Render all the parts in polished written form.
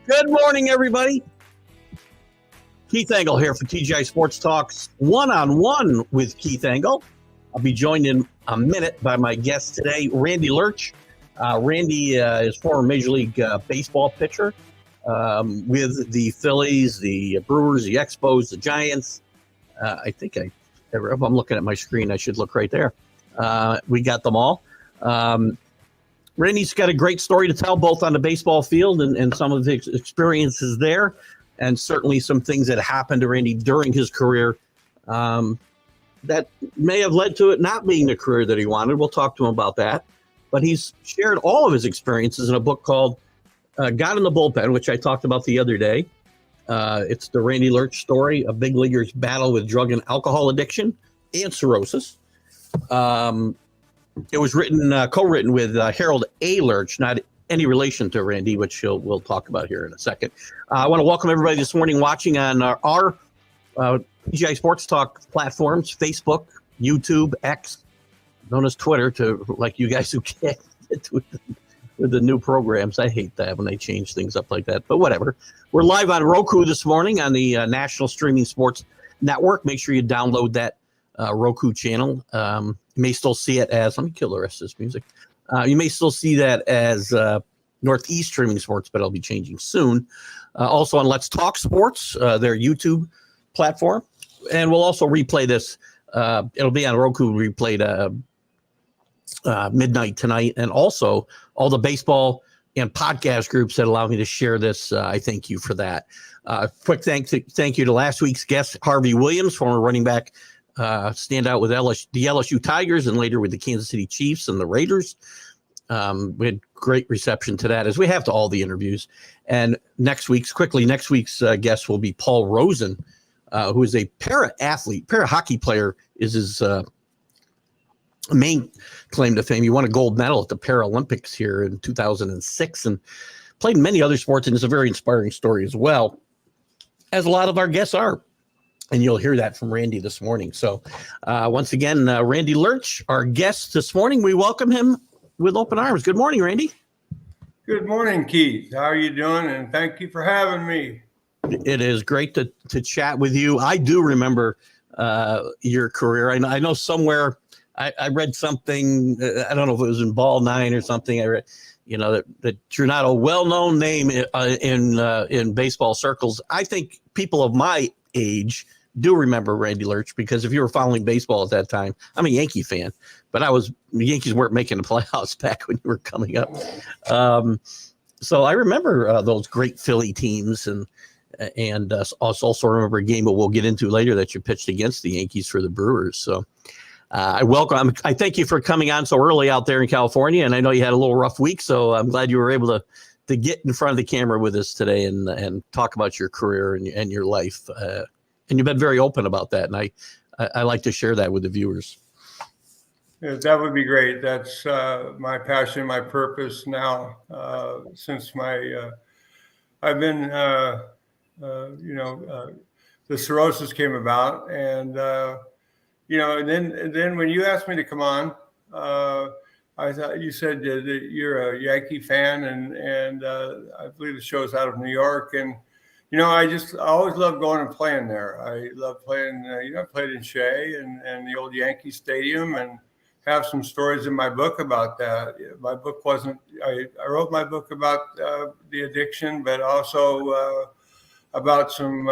Good morning, everybody. Keith Engle here for TGI Sports Talks, one-on-one with Keith Engle. I'll be joined in a minute by my guest today, Randy Lerch. Randy is former Major League Baseball pitcher with the Phillies, the Brewers, the Expos, the Giants. If I'm looking at my screen, I should look right there. We got them all. Randy's got a great story to tell, both on the baseball field and some of his experiences there, and certainly some things that happened to Randy during his career that may have led to it not being the career that he wanted. We'll talk to him about that. But he's shared all of his experiences in a book called God in the Bullpen, which I talked about the other day. It's the Randy Lerch story, a big leaguer's battle with drug and alcohol addiction and cirrhosis. It was co-written with Harold A. Lerch, not any relation to Randy, which we'll talk about here in a second. I want to welcome everybody this morning watching on our TGI Sports Talk platforms, Facebook, YouTube, X, known as Twitter, to like you guys who can't get with the new programs. I hate that when they change things up like that, but whatever. We're live on Roku this morning on the National Streaming Sports Network. Make sure you download that Roku channel. You may still see it as, let me kill the rest of this music. You may still see that as Northeast Streaming Sports, but it'll be changing soon. Also on Let's Talk Sports, their YouTube platform. And we'll also replay this. It'll be on Roku, replayed midnight tonight. And also all the baseball and podcast groups that allow me to share this. I thank you for that. Quick thank you to last week's guest, Harvey Williams, former running back, standout with the LSU Tigers and later with the Kansas City Chiefs and the Raiders. We had great reception to that, as we have to all the interviews. And next week's guest will be Paul Rosen, who is a para-hockey player, is his main claim to fame. He won a gold medal at the Paralympics here in 2006 and played many other sports, and it's a very inspiring story as well, as a lot of our guests are. And you'll hear that from Randy this morning. So once again, Randy Lerch, our guest this morning, we welcome him with open arms. Good morning, Randy. Good morning, Keith. How are you doing? And thank you for having me. It is great to chat with you. I do remember your career. I know somewhere I read something, I don't know if it was in Ball 9 or something. I read, that you're not a well-known name in baseball circles. I think people of my age do remember Randy Lerch, because if you were following baseball at that time, I'm a Yankee fan, but the Yankees weren't making the playoffs back when you were coming up. So I remember those great Philly teams, and also remember a game that we'll get into later that you pitched against the Yankees for the Brewers. So I thank you for coming on so early out there in California, and I know you had a little rough week, so I'm glad you were able to get in front of the camera with us today and talk about your career and your life. And you've been very open about that, and I like to share that with the viewers. Yeah, that would be great. That's my passion, my purpose now. Since I've been, the cirrhosis came about, and and then when you asked me to come on, I thought you said that you're a Yankee fan, and I believe the show's out of New York, and I always loved going and playing there. I love playing. I played in Shea and the old Yankee Stadium, and have some stories in my book about that. My book wasn't. I wrote my book about the addiction, but also about some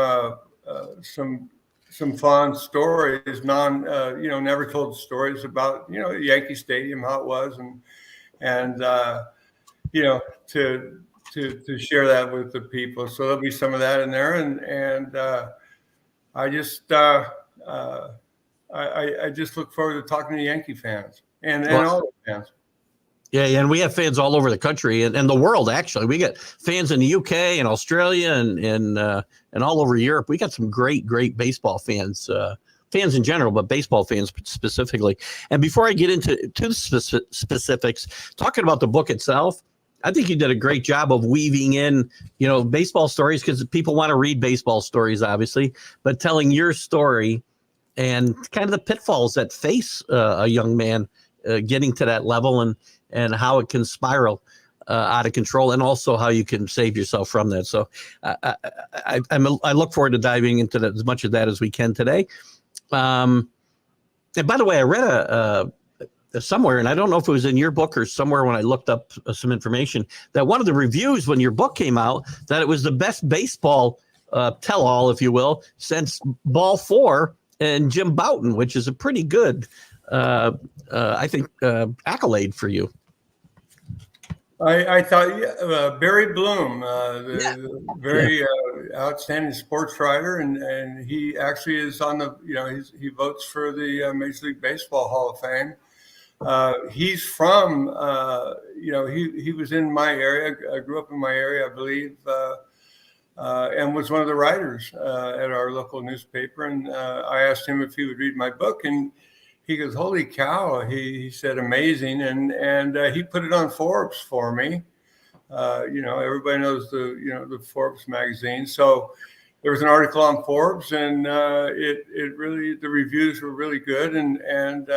fun stories, never told stories about Yankee Stadium, how it was, and to share that with the people. So there'll be some of that in there, and I just look forward to talking to Yankee fans and all the fans. Yeah, and we have fans all over the country and the world. Actually, we got fans in the UK and Australia and all over Europe. We got some great baseball fans. Fans in general, but baseball fans specifically. And before I get into the specifics, talking about the book itself, I think you did a great job of weaving in, baseball stories, because people want to read baseball stories, obviously, but telling your story and kind of the pitfalls that face a young man getting to that level and how it can spiral. out of control, and also how you can save yourself from that. So I look forward to diving into that, as much of that as we can today. And by the way, I read somewhere, and I don't know if it was in your book or somewhere when I looked up some information, that one of the reviews when your book came out, that it was the best baseball tell-all, if you will, since Ball 4 and Jim Bouton, which is a pretty good, I think, accolade for you. I thought Barry Bloom, the very outstanding sports writer, and he actually is on the, he votes for the Major League Baseball Hall of Fame. He's from, he was in my area. I grew up in my area, I believe, and was one of the writers at our local newspaper. And I asked him if he would read my book, and he goes, "Holy cow!" He said, "Amazing," and he put it on Forbes for me. Everybody knows the Forbes magazine. So there was an article on Forbes, and it really, the reviews were really good, and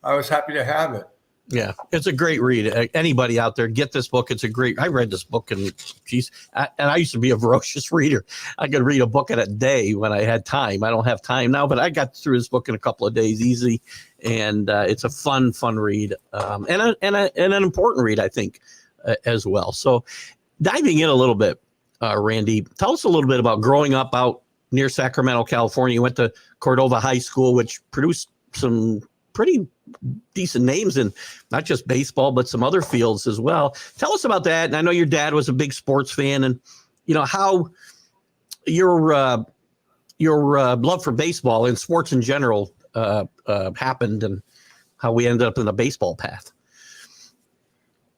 I was happy to have it. Yeah, it's a great read. Anybody out there, get this book. It's a great. I read this book, and I used to be a voracious reader. I could read a book in a day when I had time. I don't have time now, but I got through this book in a couple of days, easy, and it's a fun read, and an important read, I think, as well. So, diving in a little bit, Randy, tell us a little bit about growing up out near Sacramento, California. You went to Cordova High School, which produced some pretty decent names in not just baseball, but some other fields as well. Tell us about that. And I know your dad was a big sports fan, and how your love for baseball and sports in general happened, and how we ended up in the baseball path.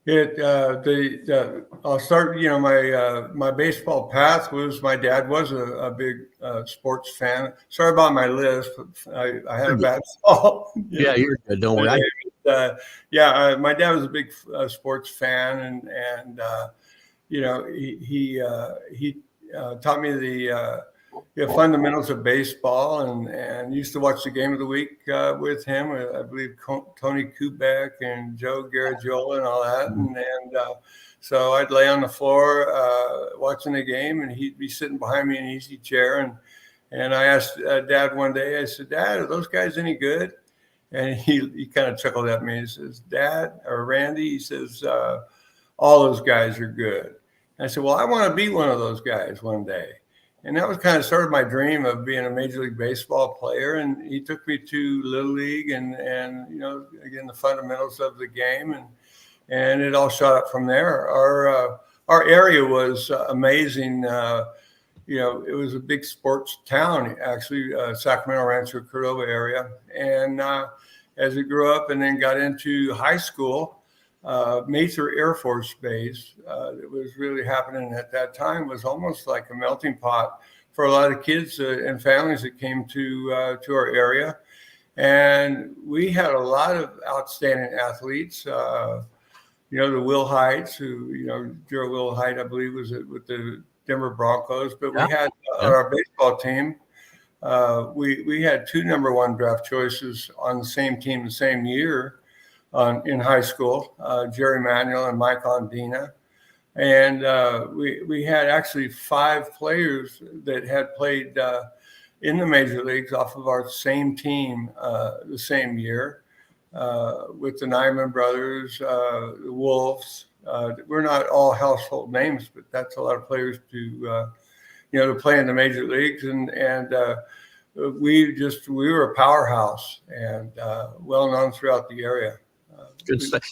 I'll start. My baseball path was, my dad was a big sports fan. Sorry about my list. I had a bad fall. Yeah, you're good. Don't worry. My dad was a big sports fan, and he taught me the fundamentals of baseball, and used to watch the game of the week with him. I believe Tony Kubek and Joe Garagiola and all that. And so I'd lay on the floor watching the game, and he'd be sitting behind me in an easy chair. And I asked Dad one day, I said, "Dad, are those guys any good?" And he kind of chuckled at me. He says, "Dad," or Randy, he says, "all those guys are good." And I said, "Well, I want to be one of those guys one day." And that was kind of started my dream of being a Major League Baseball player. And he took me to Little League and again, the fundamentals of the game. And it all shot up from there. Our area was amazing. It was a big sports town, actually, Sacramento, Rancho Cordova area. And as we grew up and then got into high school, Mesa Air Force Base that was really happening at that time was almost like a melting pot for a lot of kids and families that came to our area. And we had a lot of outstanding athletes. The Will Heights, Gerald Will Height, I believe, was with the Denver Broncos. But we had our baseball team. We had 2 number 1 draft choices on the same team the same year. In high school, Jerry Manuel and Mike Ondina. And we had actually 5 players that had played in the major leagues off of our same team the same year, with the Nyman brothers, the Wolves. We're not all household names, but that's a lot of players to play in the major leagues. And we were a powerhouse and well known throughout the area. Good stuff.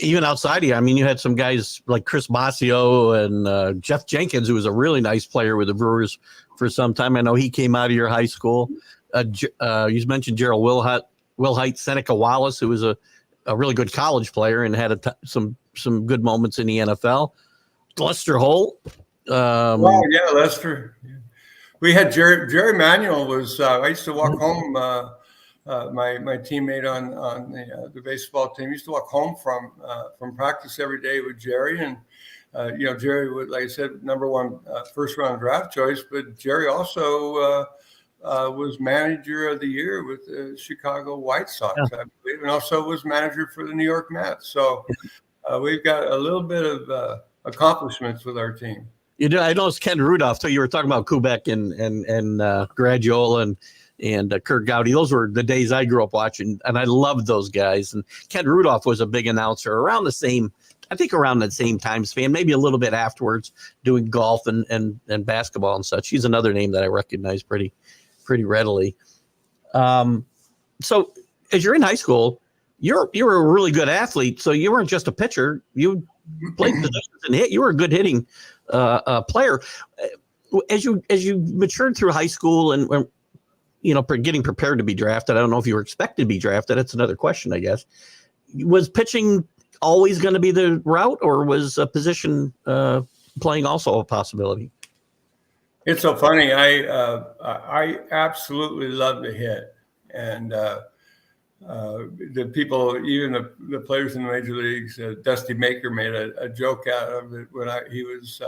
Even outside of you, I mean, you had some guys like Chris Basio and Jeff Jenkins, who was a really nice player with the Brewers for some time. I know he came out of your high school. You mentioned Gerald Will Height, Seneca Wallace, who was a really good college player and had some good moments in the NFL. Lester Holt. Lester. We had Jerry Manuel was. I used to walk home. My teammate on the baseball team used to walk home from practice every day with Jerry, and Jerry would, like I said, number 1 first round draft choice, but Jerry also was manager of the year with the Chicago White Sox, I believe, and also was manager for the New York Mets. So we've got a little bit of accomplishments with our team. You know, I know it's Ken Rudolph. So you were talking about Kubek and Gradiola and Kurt Gowdy. Those were the days I grew up watching, and I loved those guys. And Ken Rudolph was a big announcer around the same time span, maybe a little bit afterwards, doing golf and basketball and such. He's another name that I recognize pretty readily. So as you're in high school, you're a really good athlete. So you weren't just a pitcher. You played positions and hit. You were a good hitting player. As you matured through high school and getting prepared to be drafted, I don't know if you were expected to be drafted. That's another question, I guess. Was pitching always going to be the route, or was a position playing also a possibility? It's so funny. I absolutely love to hit, and the people, even the players in the major leagues, Dusty Maker made a joke out of it when he was,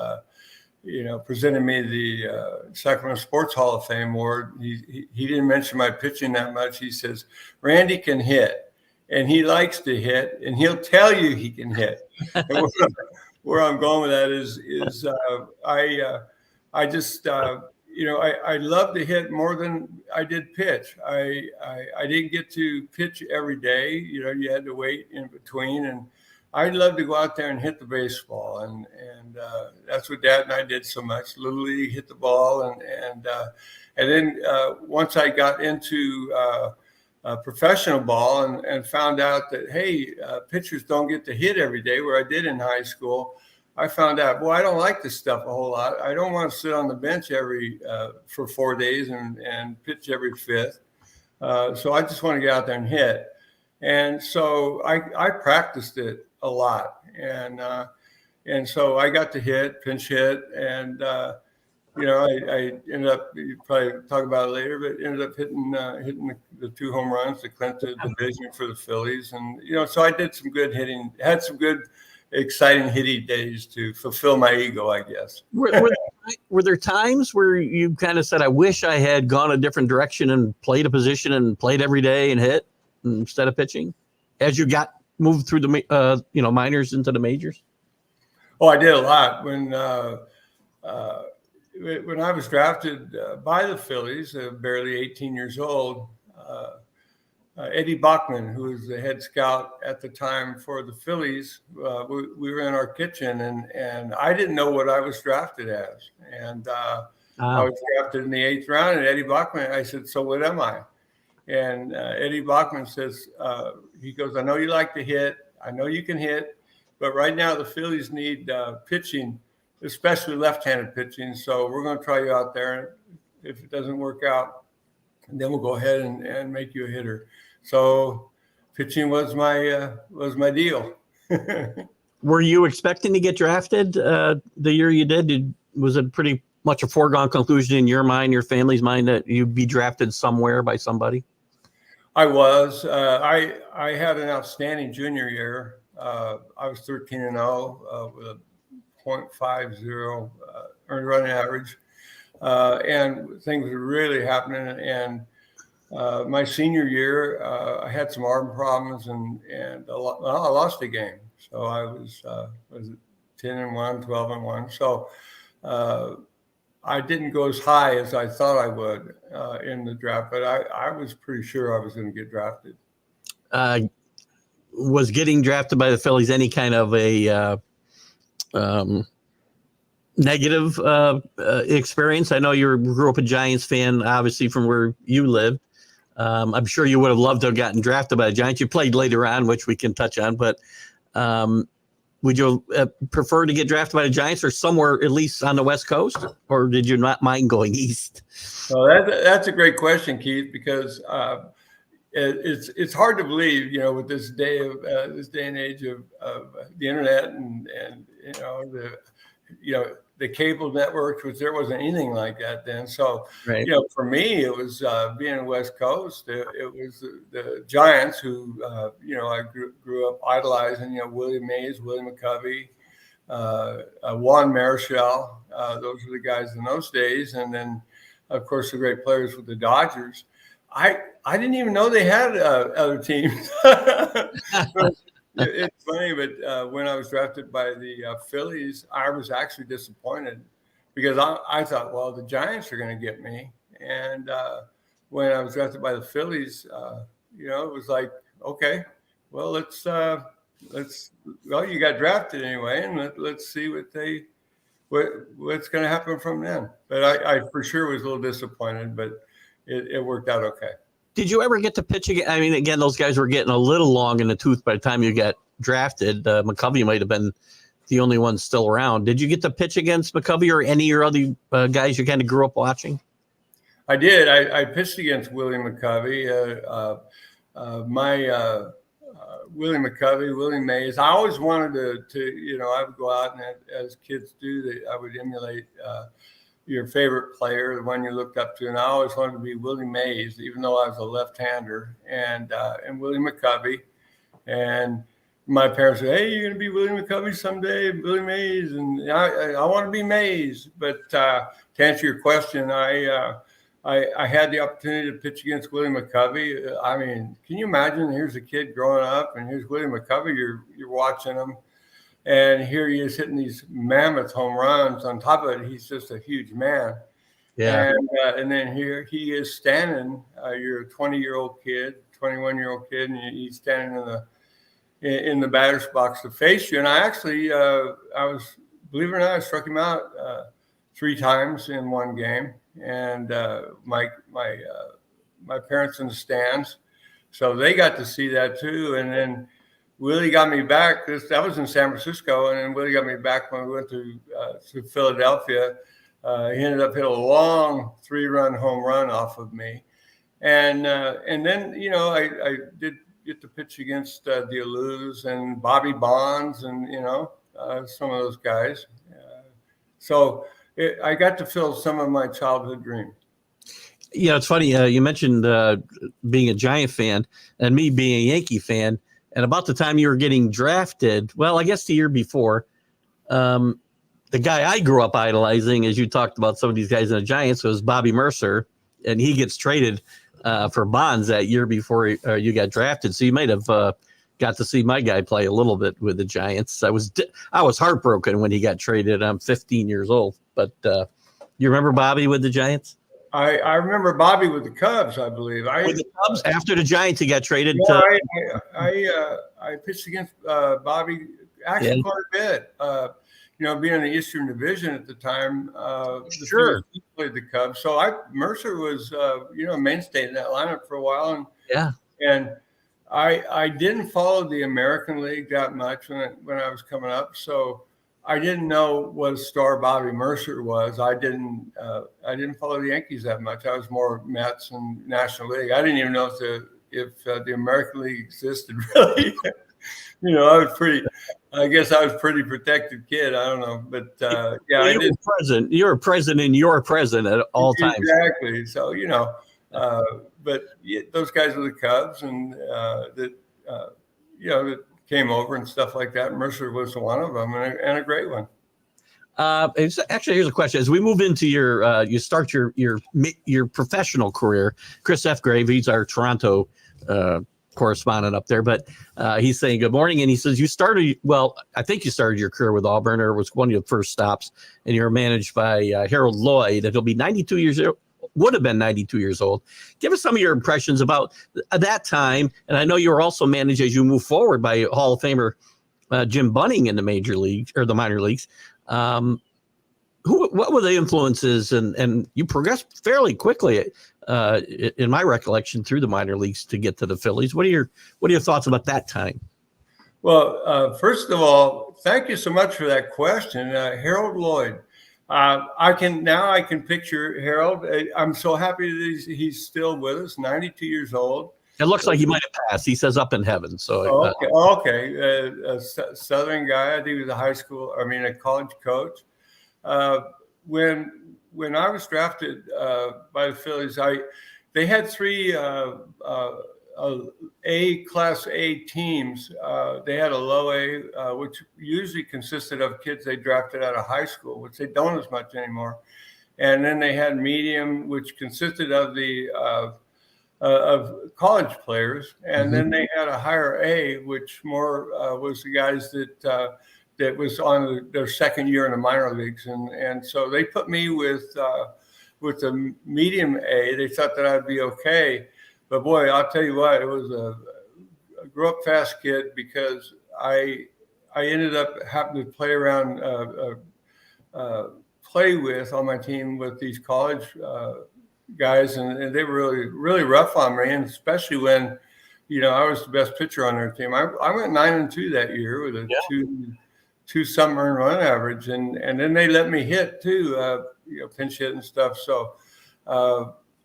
presenting me the Sacramento Sports Hall of Fame award. He didn't mention my pitching that much. He says, Randy can hit, and he likes to hit, and he'll tell you he can hit. And where I'm going with that is I just I love to hit more than I did pitch. I didn't get to pitch every day. You had to wait in between, and I love to go out there and hit the baseball, and that's what Dad and I did so much. Little league, hit the ball, and then once I got into professional ball and found out that pitchers don't get to hit every day, where I did in high school. I found out, I don't like this stuff a whole lot. I don't want to sit on the bench for 4 days and pitch every fifth. So I just want to get out there and hit. And so I practiced it a lot. And so I got to pinch hit. And, I ended up, you probably talk about it later, but ended up hitting the 2 home runs to clinch the division for the Phillies. And, so I did some good hitting, had some good, exciting hitting days to fulfill my ego, I guess. Were there times where you kind of said, I wish I had gone a different direction and played a position and played every day and hit instead of pitching as you got moved through the minors into the majors? Oh, I did a lot. When I was drafted by the Phillies, barely 18 years old, Eddie Bachman, who was the head scout at the time for the Phillies, we were in our kitchen, and I didn't know what I was drafted as. And I was drafted in the 8th round, and Eddie Bachman, I said, so what am I? And Eddie Bachman says, he goes, I know you like to hit. I know you can hit. But right now the Phillies need pitching, especially left-handed pitching. So we're going to try you out there. If it doesn't work out, then we'll go ahead and make you a hitter. So pitching was my deal. Were you expecting to get drafted the year you did? Was it pretty much a foregone conclusion in your mind, your family's mind, that you'd be drafted somewhere by somebody? I was. I had an outstanding junior year. I was 13-0 with a .50 earned running average, and things were really happening. And my senior year, I had some arm problems, and I lost a game. So I was 10-1, 12-1. So I didn't go as high as I thought I would in the draft, but I was pretty sure I was going to get drafted. Was getting drafted by the Phillies any kind of a negative experience? I know you grew up a Giants fan, obviously, from where you lived. I'm sure you would have loved to have gotten drafted by the Giants. You played later on, which we can touch on, but would you prefer to get drafted by the Giants or somewhere at least on the West Coast, or did you not mind going east? Well, that's a great question, Keith, because it's hard to believe, with this day and age of the internet and the cable networks, which there wasn't anything like that then. So, right. For me, it was being on the West Coast. It was the Giants who, I grew up idolizing, Willie Mays, Willie McCovey, Juan Marichal. Those were the guys in those days. And then, of course, the great players with the Dodgers. I didn't even know they had other teams. It's funny, but when I was drafted by the Phillies, I was actually disappointed because I thought, well, the Giants are going to get me. And when I was drafted by the Phillies, it was like, okay, well, well, you got drafted anyway, and let's see what's going to happen from then. But I for sure was a little disappointed, but it worked out okay. Did you ever get to pitch again? I mean, again, those guys were getting a little long in the tooth by the time you got drafted. McCovey might have been the only one still around. Did you get to pitch against McCovey or any of your other guys you kind of grew up watching? I did. I pitched against Willie McCovey. Willie McCovey, Willie Mays. I always wanted to I would go out and as kids do, I would emulate your favorite player, the one you looked up to. And I always wanted to be Willie Mays, even though I was a left-hander, and Willie McCovey. And my parents said, hey, you're going to be Willie McCovey someday, Willie Mays. And I want to be Mays. But to answer your question, I had the opportunity to pitch against Willie McCovey. I mean, can you imagine? Here's a kid growing up, and here's Willie McCovey. You're watching him, and here he is hitting these mammoth home runs. On top of it, he's just a huge man. Yeah. And then here he is standing. You're a 20-year-old kid, 21-year-old kid, and he's standing in the batter's box to face you. And I actually, believe it or not, I struck him out 3 times in one game. And my parents in the stands, so they got to see that too. And then Willie got me back. That was in San Francisco, and then Willie got me back when we went to Philadelphia. He ended up hitting a long 3-run home run off of me, and then I did get to pitch against Dialuz and Bobby Bonds and some of those guys. So I got to fill some of my childhood dreams. Yeah, it's funny. You mentioned being a Giant fan and me being a Yankee fan. And about the time you were getting drafted, well, I guess the year before, the guy I grew up idolizing, as you talked about some of these guys in the Giants, was Bobby Mercer. And he gets traded for Bonds that year before you got drafted. So you might have got to see my guy play a little bit with the Giants. I was heartbroken when he got traded. I'm 15 years old. But you remember Bobby with the Giants? I remember Bobby with the Cubs, I believe. With the Cubs after the Giants, he got traded. I pitched against Bobby actually quite a bit. Being in the Eastern Division at the time, Sure, he played the Cubs. So Mercer was a mainstay in that lineup for a while, and I didn't follow the American League that much when I was coming up, so I didn't know what a star Bobby Mercer was. I didn't follow the Yankees that much. I was more Mets and National League. I didn't even know if the American League existed really. I guess I was a pretty protected kid. I don't know, but I did. You were present in your present at all times. Exactly. So but those guys were the Cubs, and that came over and stuff like that. Mercer was one of them, and a great one. Here's a question. As we move into you start your professional career, Chris F. Grave, he's our Toronto correspondent up there, but he's saying good morning, and he says I think you started your career with Auburn, or it was one of your first stops, and you're managed by Harold Lloyd, and he'll be 92 years old. Would have been 92 years old. Give us some of your impressions about that time. And I know you were also managed as you move forward by Hall of Famer Jim Bouton in the major leagues or the minor leagues. What were the influences? And you progressed fairly quickly, in my recollection, through the minor leagues to get to the Phillies. What are your thoughts about that time? Well, first of all, thank you so much for that question, Harold Lloyd. I can picture Harold. I'm so happy that he's still with us, 92 years old. It looks like he might have passed. He says up in heaven. So okay. A Southern guy. I think he was a college coach. When I was drafted by the Phillies, they had 3 Class A teams. They had a low A, which usually consisted of kids they drafted out of high school, which they don't as much anymore. And then they had medium, which consisted of the of college players, and then they had a higher A, which more was the guys that was on their second year in the minor leagues, and so they put me with the medium A. They thought that I'd be okay, but boy, I'll tell you what, it was a grow up fast kid, because I ended up having to play around, play with on my team with these college guys, and they were really rough on me, and especially when, I was the best pitcher on their team. I went 9-2 that year with a two something earned run average, and then they let me hit too, pinch hit and stuff. So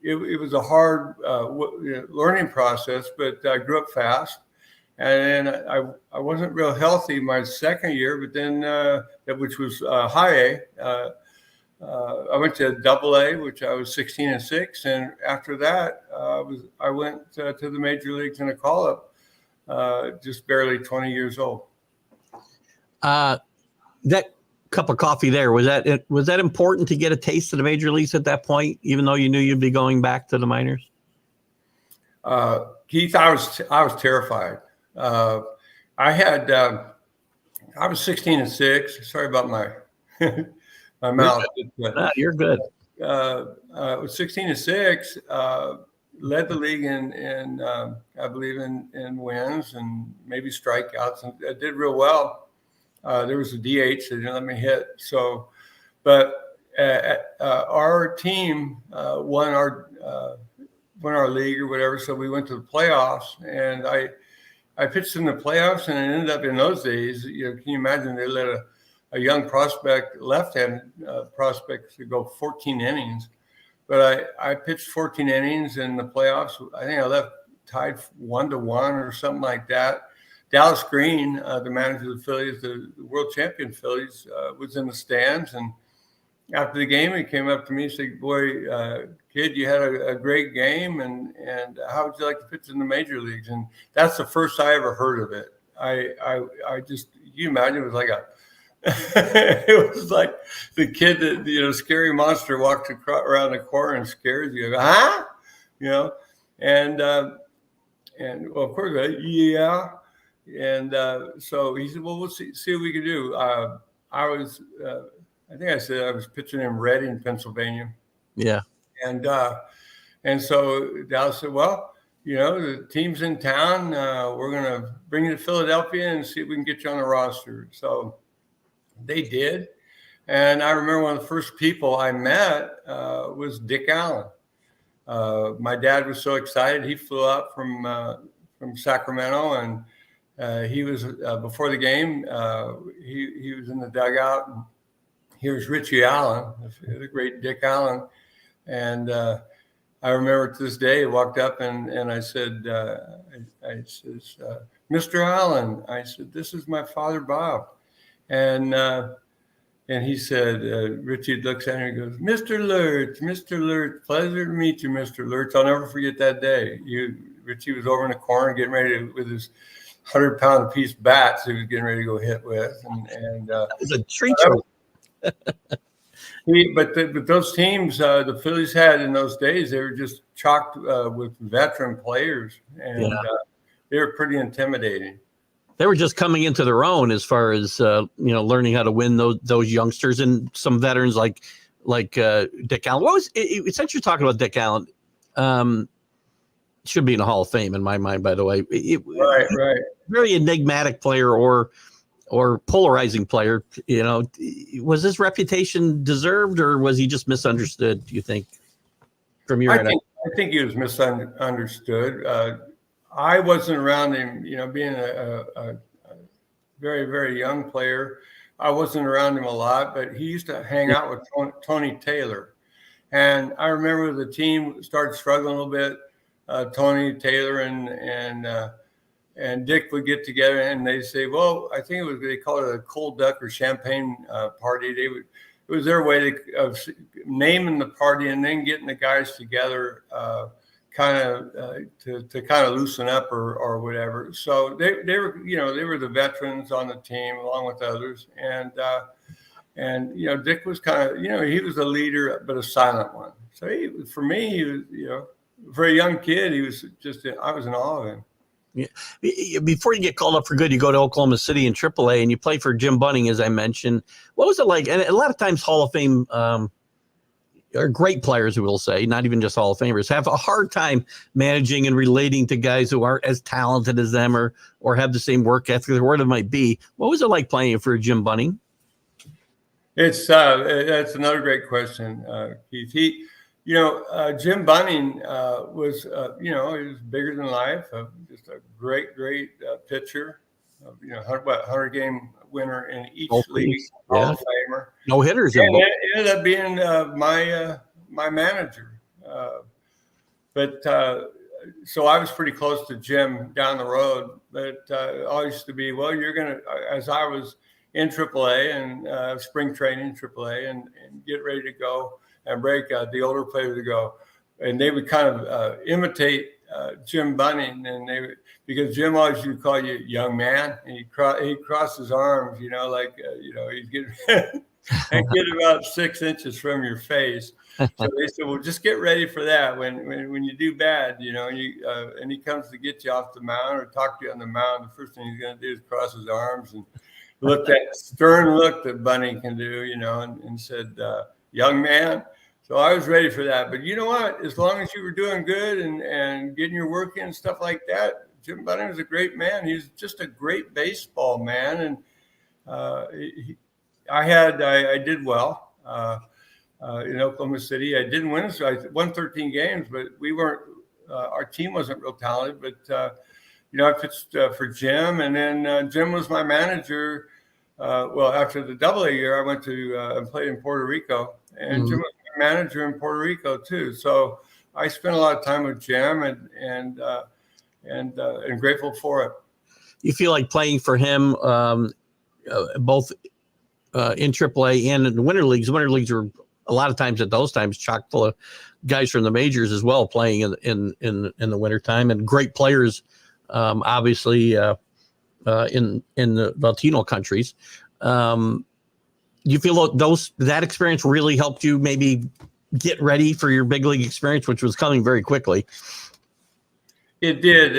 it was a hard learning process, but I grew up fast. And then I wasn't real healthy my second year, but then which was high A. I went to Double A, which I was 16-6, and after that, I went to the major leagues in a call-up, just barely 20 years old. That cup of coffee there, was that important to get a taste of the major leagues at that point, even though you knew you'd be going back to the minors? Keith, I was terrified. I was 16-6. Sorry about my my mouth. You're good. I was 16-6. Led the league in I believe in wins and maybe strikeouts, and I did real well. There was a DH that didn't let me hit. So, but our team won our league or whatever. So we went to the playoffs, and I pitched in the playoffs, and it ended up in those days. Can you imagine they let a young prospect, left-handed prospect, to go 14 innings? But I pitched 14 innings in the playoffs. I think I left tied 1-1 or something like that. Dallas Green, the manager of the Phillies, the world champion Phillies, was in the stands. And after the game, he came up to me and said, "Boy, kid, you had a great game, and how would you like to pitch in the major leagues?" And that's the first I ever heard of it. I just, you imagine, it was like it was like the kid that, scary monster walks around the corner and scares you. Huh? And well, of course, yeah. And so he said, "Well, we'll see what we can do." I think I said I was pitching in Reading, Pennsylvania. Yeah. And so Dallas said, "Well, the team's in town. We're going to bring you to Philadelphia and see if we can get you on the roster." So they did. And I remember one of the first people I met was Dick Allen. My dad was so excited. He flew up from Sacramento, and he was before the game. He was in the dugout. And here's Richie Allen, the great Dick Allen. And I remember to this day, I walked up and I said, "Mr. Allen," I said, "this is my father, Bob." And he said, Richie looks at him and goes, "Mr. Lerch, pleasure to meet you, Mr. Lerch." I'll never forget that day. Richie was over in the corner getting ready with his 100-pound piece bats he was getting ready to go hit with. And that was a treat. But those teams the Phillies had in those days, they were just chocked with veteran players, and they were pretty intimidating. They were just coming into their own as far as learning how to win those youngsters, and some veterans like Dick Allen. Since you're talking about Dick Allen, should be in the Hall of Fame in my mind, by the way. Right. Very enigmatic player or polarizing player. Was his reputation deserved, or was he just misunderstood, do you think, from your end? I think he was misunderstood. I wasn't around him, being a very, very young player. I wasn't around him a lot, but he used to hang out with Tony Taylor. And I remember the team started struggling a little bit. Tony Taylor and Dick would get together, and they'd say, well, I think they called it a cold duck or champagne party. It was their way of naming the party and then getting the guys together to kind of loosen up or whatever. So they were the veterans on the team along with others, and Dick was kind of he was a leader but a silent one. So for me he was for a young kid, he was just, I was in awe of him. Yeah. Before you get called up for good, you go to Oklahoma City in AAA, and you play for Jim Bouton, as I mentioned. What was it like? And a lot of times, Hall of Fame or great players, we will say, not even just Hall of Famers, have a hard time managing and relating to guys who aren't as talented as them or have the same work ethic or whatever it might be. What was it like playing for Jim Bouton? That's another great question, Keith. Jim Bouton was, he was bigger than life, just a great pitcher, 100-game winner in each league, Hall of Famer. No hitters. And it ended up being my manager. So I was pretty close to Jim down the road, but always used to be, well, you're going to, as I was in AAA and spring training AAA and get ready to go and break the older players to go. And they would kind of imitate Jim Bouton, and because Jim always used to call you young man, and he'd cross his arms, he'd get and get about 6 inches from your face. So they said, well, just get ready for that when you do bad, and he comes to get you off the mound or talk to you on the mound. The first thing he's going to do is cross his arms and look that stern look that Bouton can do, and said, young man. So I was ready for that. But you know what? As long as you were doing good and getting your work in and stuff like that, Jim Bouton was a great man. He's just a great baseball man. And I did well in Oklahoma City. I didn't win, so I won 13 games, but we weren't. Our team wasn't real talented. But I pitched for Jim, and then Jim was my manager. After the AA year, I went to and played in Puerto Rico, and Jim was my manager in Puerto Rico too. So I spent a lot of time with Jim, and grateful for it. You feel like playing for him, both in AAA and in the winter leagues. The winter leagues were a lot of times at those times chock full of guys from the majors as well, playing in the wintertime, and great players, obviously. In the Latino countries, you feel that experience really helped you maybe get ready for your big league experience, which was coming very quickly? It did.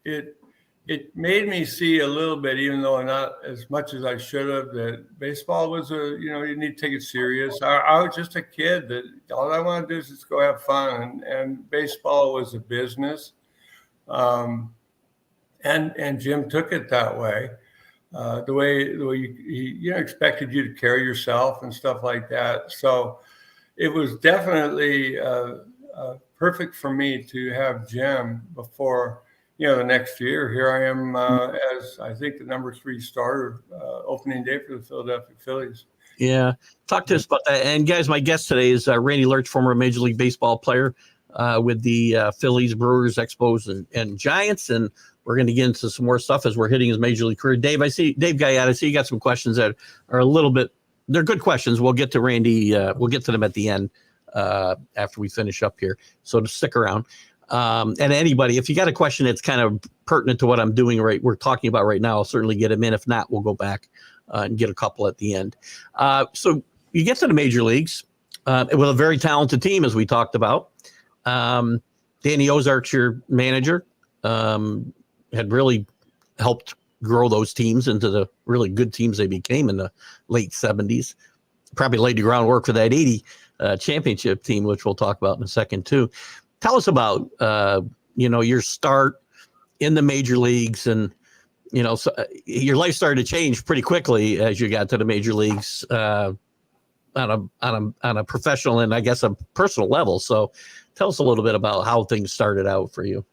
It made me see a little bit, even though not as much as I should have, that baseball was you need to take it serious. I was just a kid that all I wanted to do is just go have fun, and baseball was a business. And Jim took it that way, the way he expected you to carry yourself and stuff like that. So it was definitely perfect for me to have Jim before the next year. Here I am as I think the number 3 starter opening day for the Philadelphia Phillies. Yeah, talk to us about that. And guys, my guest today is Randy Lerch, former Major League Baseball player with the Phillies, Brewers, Expos, and Giants, and we're going to get into some more stuff as we're hitting his major league career. Dave Guyette, I see you got some questions that are a little bit, they're good questions. We'll get to Randy. We'll get to them at the end after we finish up here. So to stick around. And anybody, if you got a question that's kind of pertinent to what I'm doing we're talking about right now, I'll certainly get them in. If not, we'll go back and get a couple at the end. So you get to the major leagues with a very talented team, as we talked about. Danny Ozark's your manager. Had really helped grow those teams into the really good teams they became in the late 70s. Probably laid the groundwork for that 80 championship team, which we'll talk about in a second too. Tell us about your start in the major leagues, and so your life started to change pretty quickly as you got to the major leagues on a professional and I guess a personal level. So tell us a little bit about how things started out for you.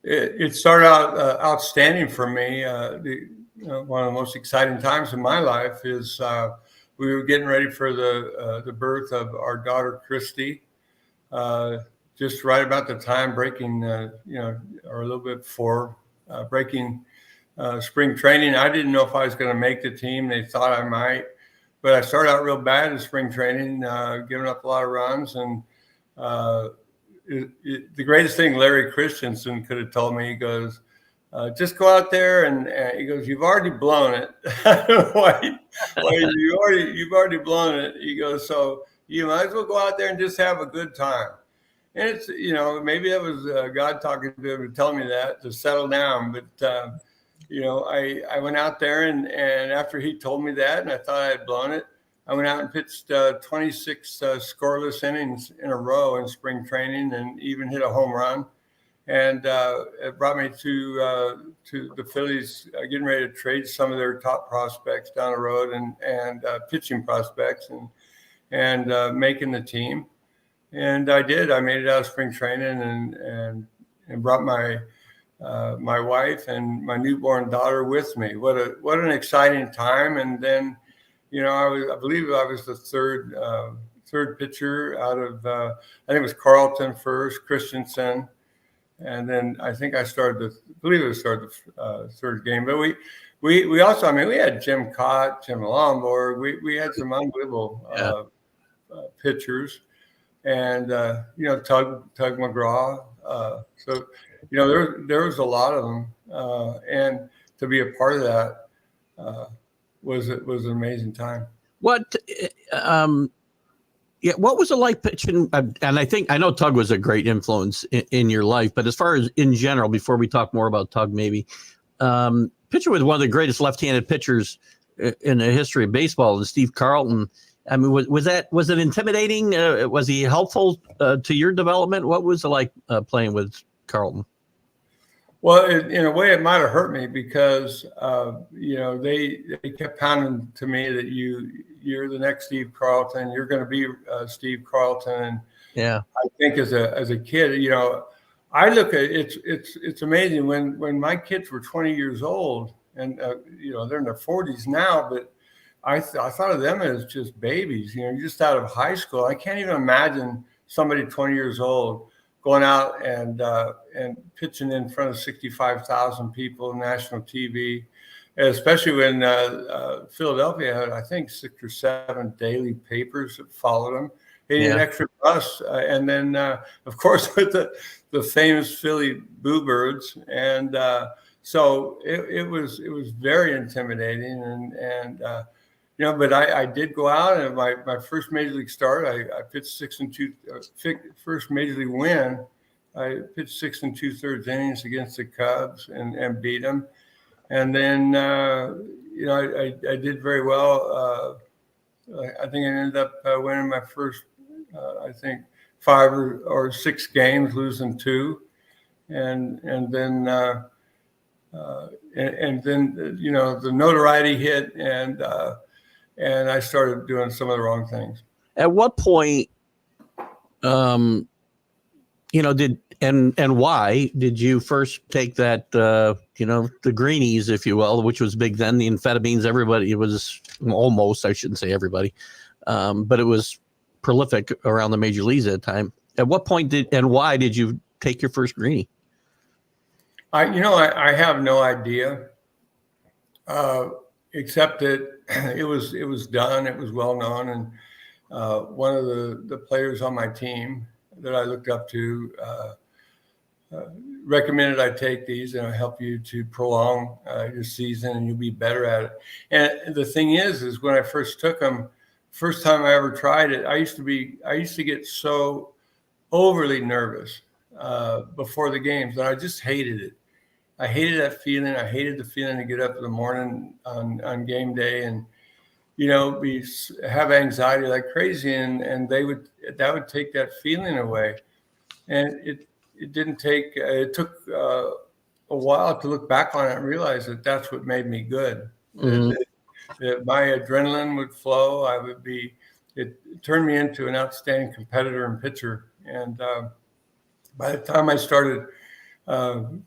It started out outstanding for me. One of the most exciting times in my life is we were getting ready for the birth of our daughter, Christy, just right about the time breaking, or a little bit before breaking spring training. I didn't know if I was going to make the team. They thought I might, but I started out real bad in spring training, giving up a lot of runs, and the greatest thing Larry Christensen could have told me, he goes, just go out there and he goes, you've already blown it. Why you've already blown it. He goes, so you might as well go out there and just have a good time. And it's, maybe that was God talking to him and telling me that to settle down. But, I went out there and after he told me that, and I thought I had blown it, I went out and pitched 26 scoreless innings in a row in spring training and even hit a home run. And it brought me to the Phillies getting ready to trade some of their top prospects down the road and pitching prospects and making the team. And I did. I made it out of spring training and brought my wife and my newborn daughter with me. What an exciting time! And then, I believe I was the third pitcher out of I think it was Carlton first, Christensen. And then I think I started the third game. But we also, we had Jim Cott, Tim Lomborg. We had some unbelievable pitchers, and Tug McGraw. So there was a lot of them, and to be a part of that was an amazing time. What was it like pitching? And I know Tug was a great influence in your life, but as far as in general, before we talk more about Tug, maybe pitching with one of the greatest left-handed pitchers in the history of baseball, Steve Carlton. Was it intimidating? Was he helpful to your development? What was it like playing with Carlton? Well, in a way, it might have hurt me because they kept pounding to me that you're the next Steve Carlton. You're going to be Steve Carlton. And yeah, I think as a kid, I look at it's amazing when my kids were 20 years old and they're in their 40s now, but I thought of them as just babies. Just out of high school. I can't even imagine somebody 20 years old going out and pitching in front of 65,000 people on national TV, especially when Philadelphia had, I think, 6 or 7 daily papers that followed him. They needed an extra bus, and then of course with the famous Philly Boo Birds, and so it was very intimidating, and but I did go out, and my first major league start, I pitched 6 2. First major league win, I pitched 6 2/3 innings against the Cubs and beat them. And then I did very well. I think I ended up winning my first 5 or 6 games, losing 2, and then the notoriety hit, and I started doing some of the wrong things. At what point, and why did you first take that, the greenies, if you will, which was big then, the amphetamines, everybody, it was almost, I shouldn't say everybody, but it was prolific around the major leagues at the time. At what point and why did you take your first greenie? I have no idea, except that it was done. It was well known, and one of the players on my team that I looked up to recommended I take these, and it'll help you to prolong your season, and you'll be better at it. And the thing is when I first took them, first time I ever tried it, I used to get so overly nervous before the games that I just hated it. I hated that feeling. I hated the feeling to get up in the morning on game day and, have anxiety like crazy. And that would take that feeling away. And it didn't take, it took a while to look back on it and realize that that's what made me good. Mm-hmm. That my adrenaline would flow. It turned me into an outstanding competitor and pitcher. And by the time I started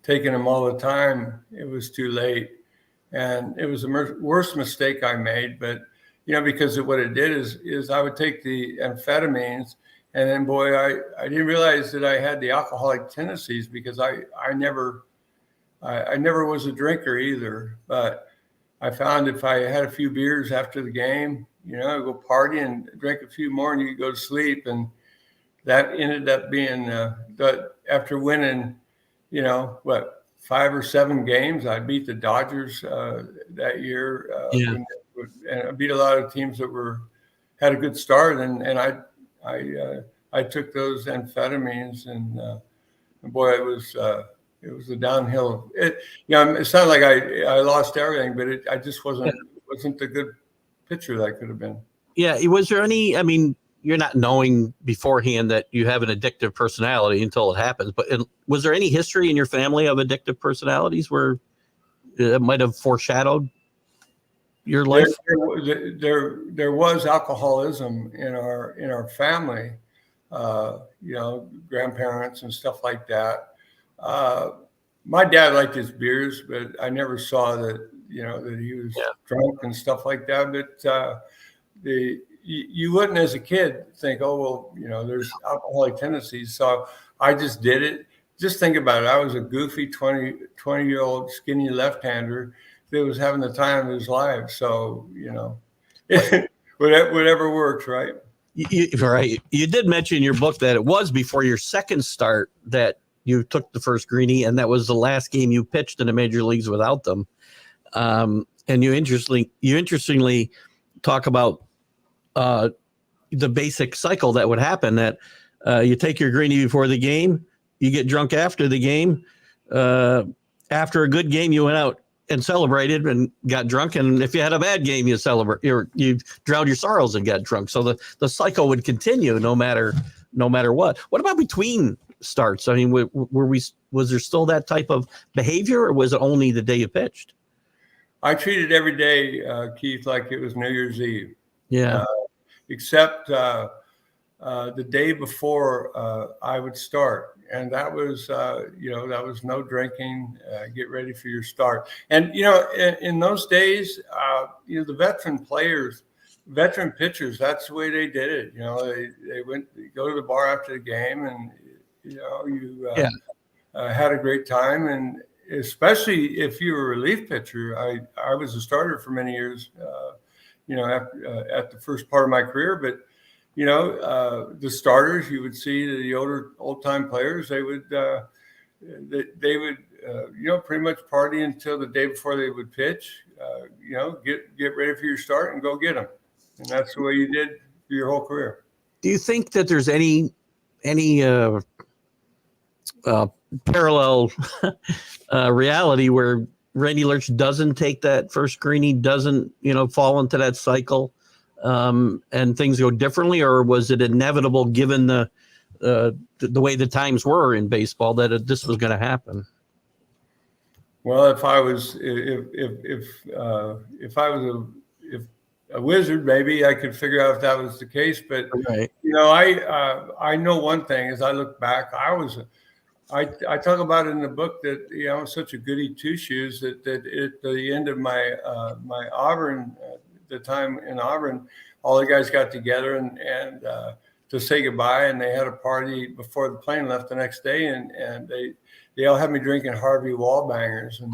taking them all the time, it was too late, and it was the worst mistake I made. But because of what it did is I would take the amphetamines, and then I didn't realize that I had the alcoholic tendencies because I never was a drinker either. But I found if I had a few beers after the game, I'd go party and drink a few more, and you could go to sleep, and that ended up being that after winning. 5 or 7 games. I beat the Dodgers that year, and I beat a lot of teams that had a good start. And I I took those amphetamines, and boy, it was a downhill. It sounded like I lost everything, but I just wasn't the good pitcher that I could have been. Yeah. Was there any? I mean, you're not knowing beforehand that you have an addictive personality until it happens. But was there any history in your family of addictive personalities where it might have foreshadowed your life? There was alcoholism in our family, grandparents and stuff like that. My dad liked his beers, but I never saw that he was drunk and stuff like that. But you wouldn't, as a kid, think, oh well, there's alcoholic tendencies. So I just did it. Just think about it. I was a goofy 20-year-old skinny left-hander that was having the time of his life. So, whatever works, right? Right. You did mention in your book that it was before your second start that you took the first greenie, and that was the last game you pitched in the major leagues without them. And you interestingly talk about the basic cycle that would happen, that you take your greenie before the game, you get drunk after the game. After a good game, you went out and celebrated and got drunk. And if you had a bad game, you you drowned your sorrows and got drunk. So the cycle would continue no matter what. What about between starts? I mean, was there still that type of behavior, or was it only the day you pitched? I treated every day, Keith, like it was New Year's Eve. Yeah. Except the day before I would start. And that was, that was no drinking, get ready for your start. And, in those days, the veteran pitchers, that's the way they did it. They go to the bar after the game, and, had a great time. And especially if you were a relief pitcher, I was a starter for many years, at the first part of my career. But the starters, you would see the old time players, they would pretty much party until the day before they would pitch, get ready for your start and go get them. And that's the way you did for your whole career. Do you think that there's any parallel reality where Randy Lerch doesn't take that first greenie, doesn't, fall into that cycle? And things go differently, or was it inevitable given the way the times were in baseball that this was going to happen? Well, if I was a wizard, maybe I could figure out if that was the case. But right. I know one thing as I look back, I talk about it in the book that I was such a goody two shoes that at the end of my Auburn. The time in Auburn, all the guys got together and to say goodbye, and they had a party before the plane left the next day, and they all had me drinking Harvey Wallbangers, and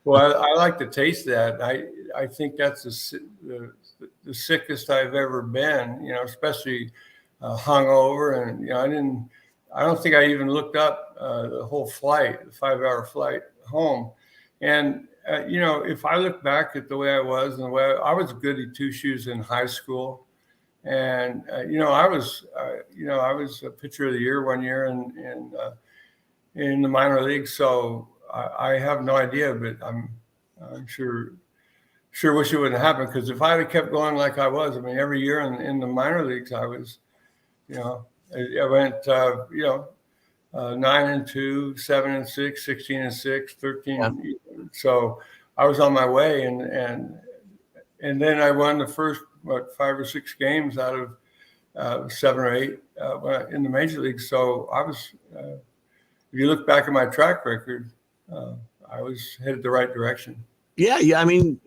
well, I like to taste that. I think that's the sickest I've ever been, especially hungover, and I don't think I even looked up the whole flight, the 5-hour flight home, and. If I look back at the way I was and the way I was goody two shoes in high school, and I was a pitcher of the year one year in the minor leagues. So I have no idea, but I'm sure wish it wouldn't happen, because if I had kept going like I was, I mean, every year in the minor leagues, I was, I went 9-2, 7-6, 16-6, 13. Yeah. So I was on my way, and then I won the first 5 or 6 games out of 7 or 8 in the major league. So I was, if you look back at my track record, I was headed the right direction. Yeah. I mean,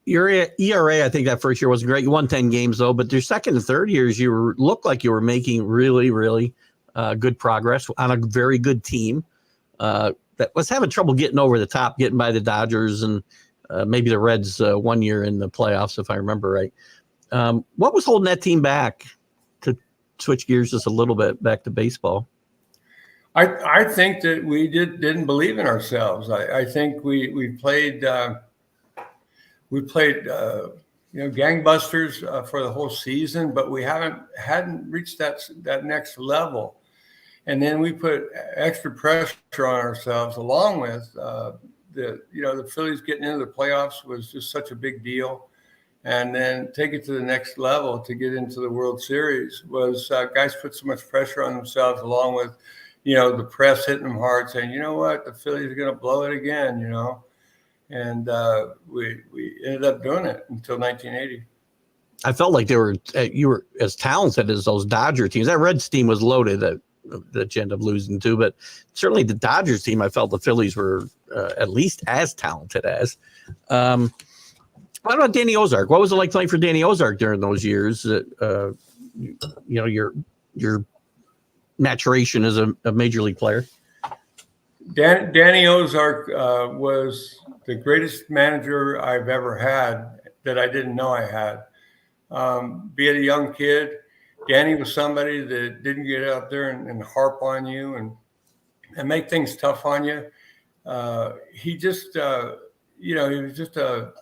your ERA, I think that first year wasn't great. You won 10 games though, but your second and third years, looked like you were making really, really good progress on a very good team that was having trouble getting over the top, getting by the Dodgers and maybe the Reds 1 year in the playoffs, if I remember right. What was holding that team back to switch gears just a little bit back to baseball? I think that we didn't believe in ourselves. I think we played gangbusters for the whole season, but we hadn't reached that next level. And then we put extra pressure on ourselves, along with the Phillies getting into the playoffs was just such a big deal. And then take it to the next level to get into the World Series was guys put so much pressure on themselves, along with, the press hitting them hard, saying, you know what, the Phillies are going to blow it again, And we ended up doing it until 1980. I felt like you were as talented as those Dodger teams. That Reds team was loaded that you ended up losing to, but certainly the Dodgers team, I felt the Phillies were at least as talented as. What about Danny Ozark? What was it like playing for Danny Ozark during those years? Your maturation as a major league player. Danny Ozark was the greatest manager I've ever had that I didn't know I had. Being a young kid, Danny was somebody that didn't get out there and harp on you and make things tough on you. He just, he was just a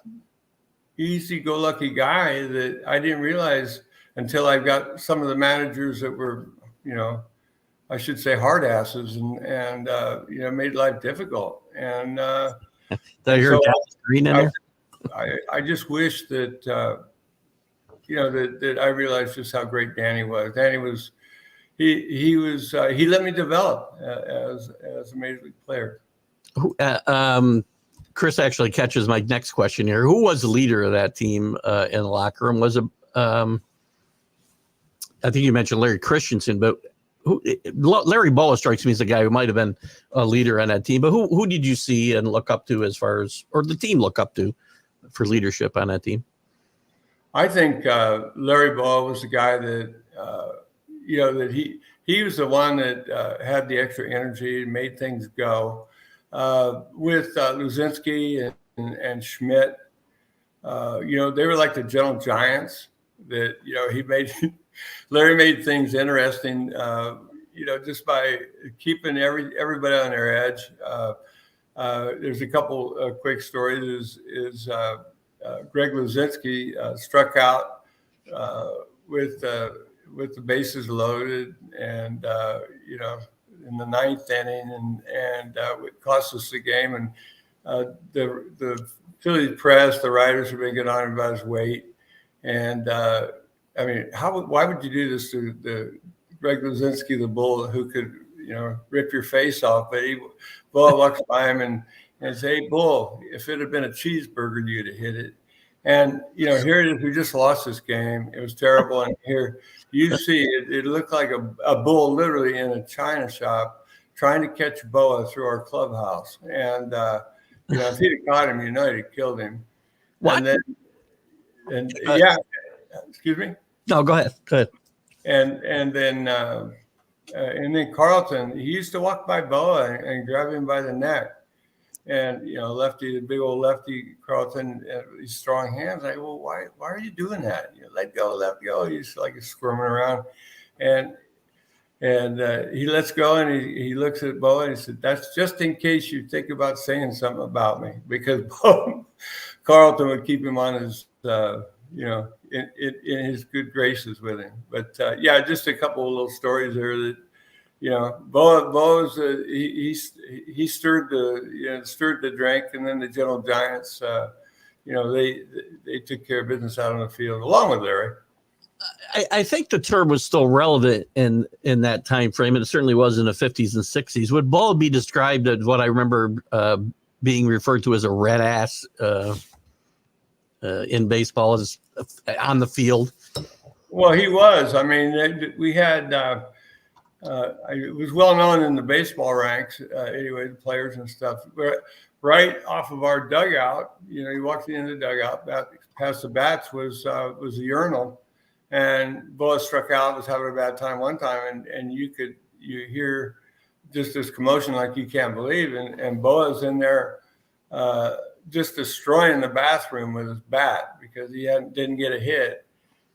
easy-go-lucky guy that I didn't realize until I got some of the managers that were, I should say hard asses and made life difficult. And Green in there? I just wish that, that I realized just how great Danny was. Danny was, he let me develop as a major league player. Chris actually catches my next question here. Who was the leader of that team in the locker room? Was it, I think you mentioned Larry Christensen, but Larry Bowa strikes me as a guy who might have been a leader on that team. But who did you see and look up to or the team look up to for leadership on that team? I think Larry Bowa was the guy that, that he was the one that had the extra energy and made things go. With Luzinski and Schmidt, they were like the gentle giants that, Larry made things interesting, just by keeping everybody on their edge. There's a couple quick stories. Greg Luzinski struck out with the bases loaded and, in the ninth inning, and it cost us the game. And the Phillies press, the writers have been getting on him about his weight. And why would you do this to the Greg Luzinski, the bull, who could, rip your face off? But Bull walks by him and says, "Hey, Bull, if it had been a cheeseburger, you'd have hit it." And, here it is. We just lost this game. It was terrible. And here you see it looked like a bull literally in a china shop trying to catch Boa through our clubhouse. And, if he'd have caught him, he'd have killed him. What? Excuse me? No, go ahead. And then Carlton, he used to walk by Boa and grab him by the neck. And, lefty, the big old lefty, Carlton, these strong hands. I go, well, why are you doing that? Let go. He's like squirming around. And he lets go and he looks at Bo and he said, "That's just in case you think about saying something about me," because Carlton would keep him on his, in his good graces with him. But just a couple of little stories there that, Bo's he stirred the drink, and then the gentle giants, they took care of business out on the field along with Larry. I think the term was still relevant in that time frame, and it certainly was in the 50s and 60s. Would Bo be described as what I remember being referred to as a red ass in baseball, as on the field? Well, he was. I mean, we had. It was well known in the baseball ranks, anyway, the players and stuff. But right off of our dugout, you walked into the dugout, past the bats was a urinal, and Boa struck out, was having a bad time one time, and you hear just this commotion like you can't believe, and Boa's in there just destroying the bathroom with his bat because he didn't get a hit.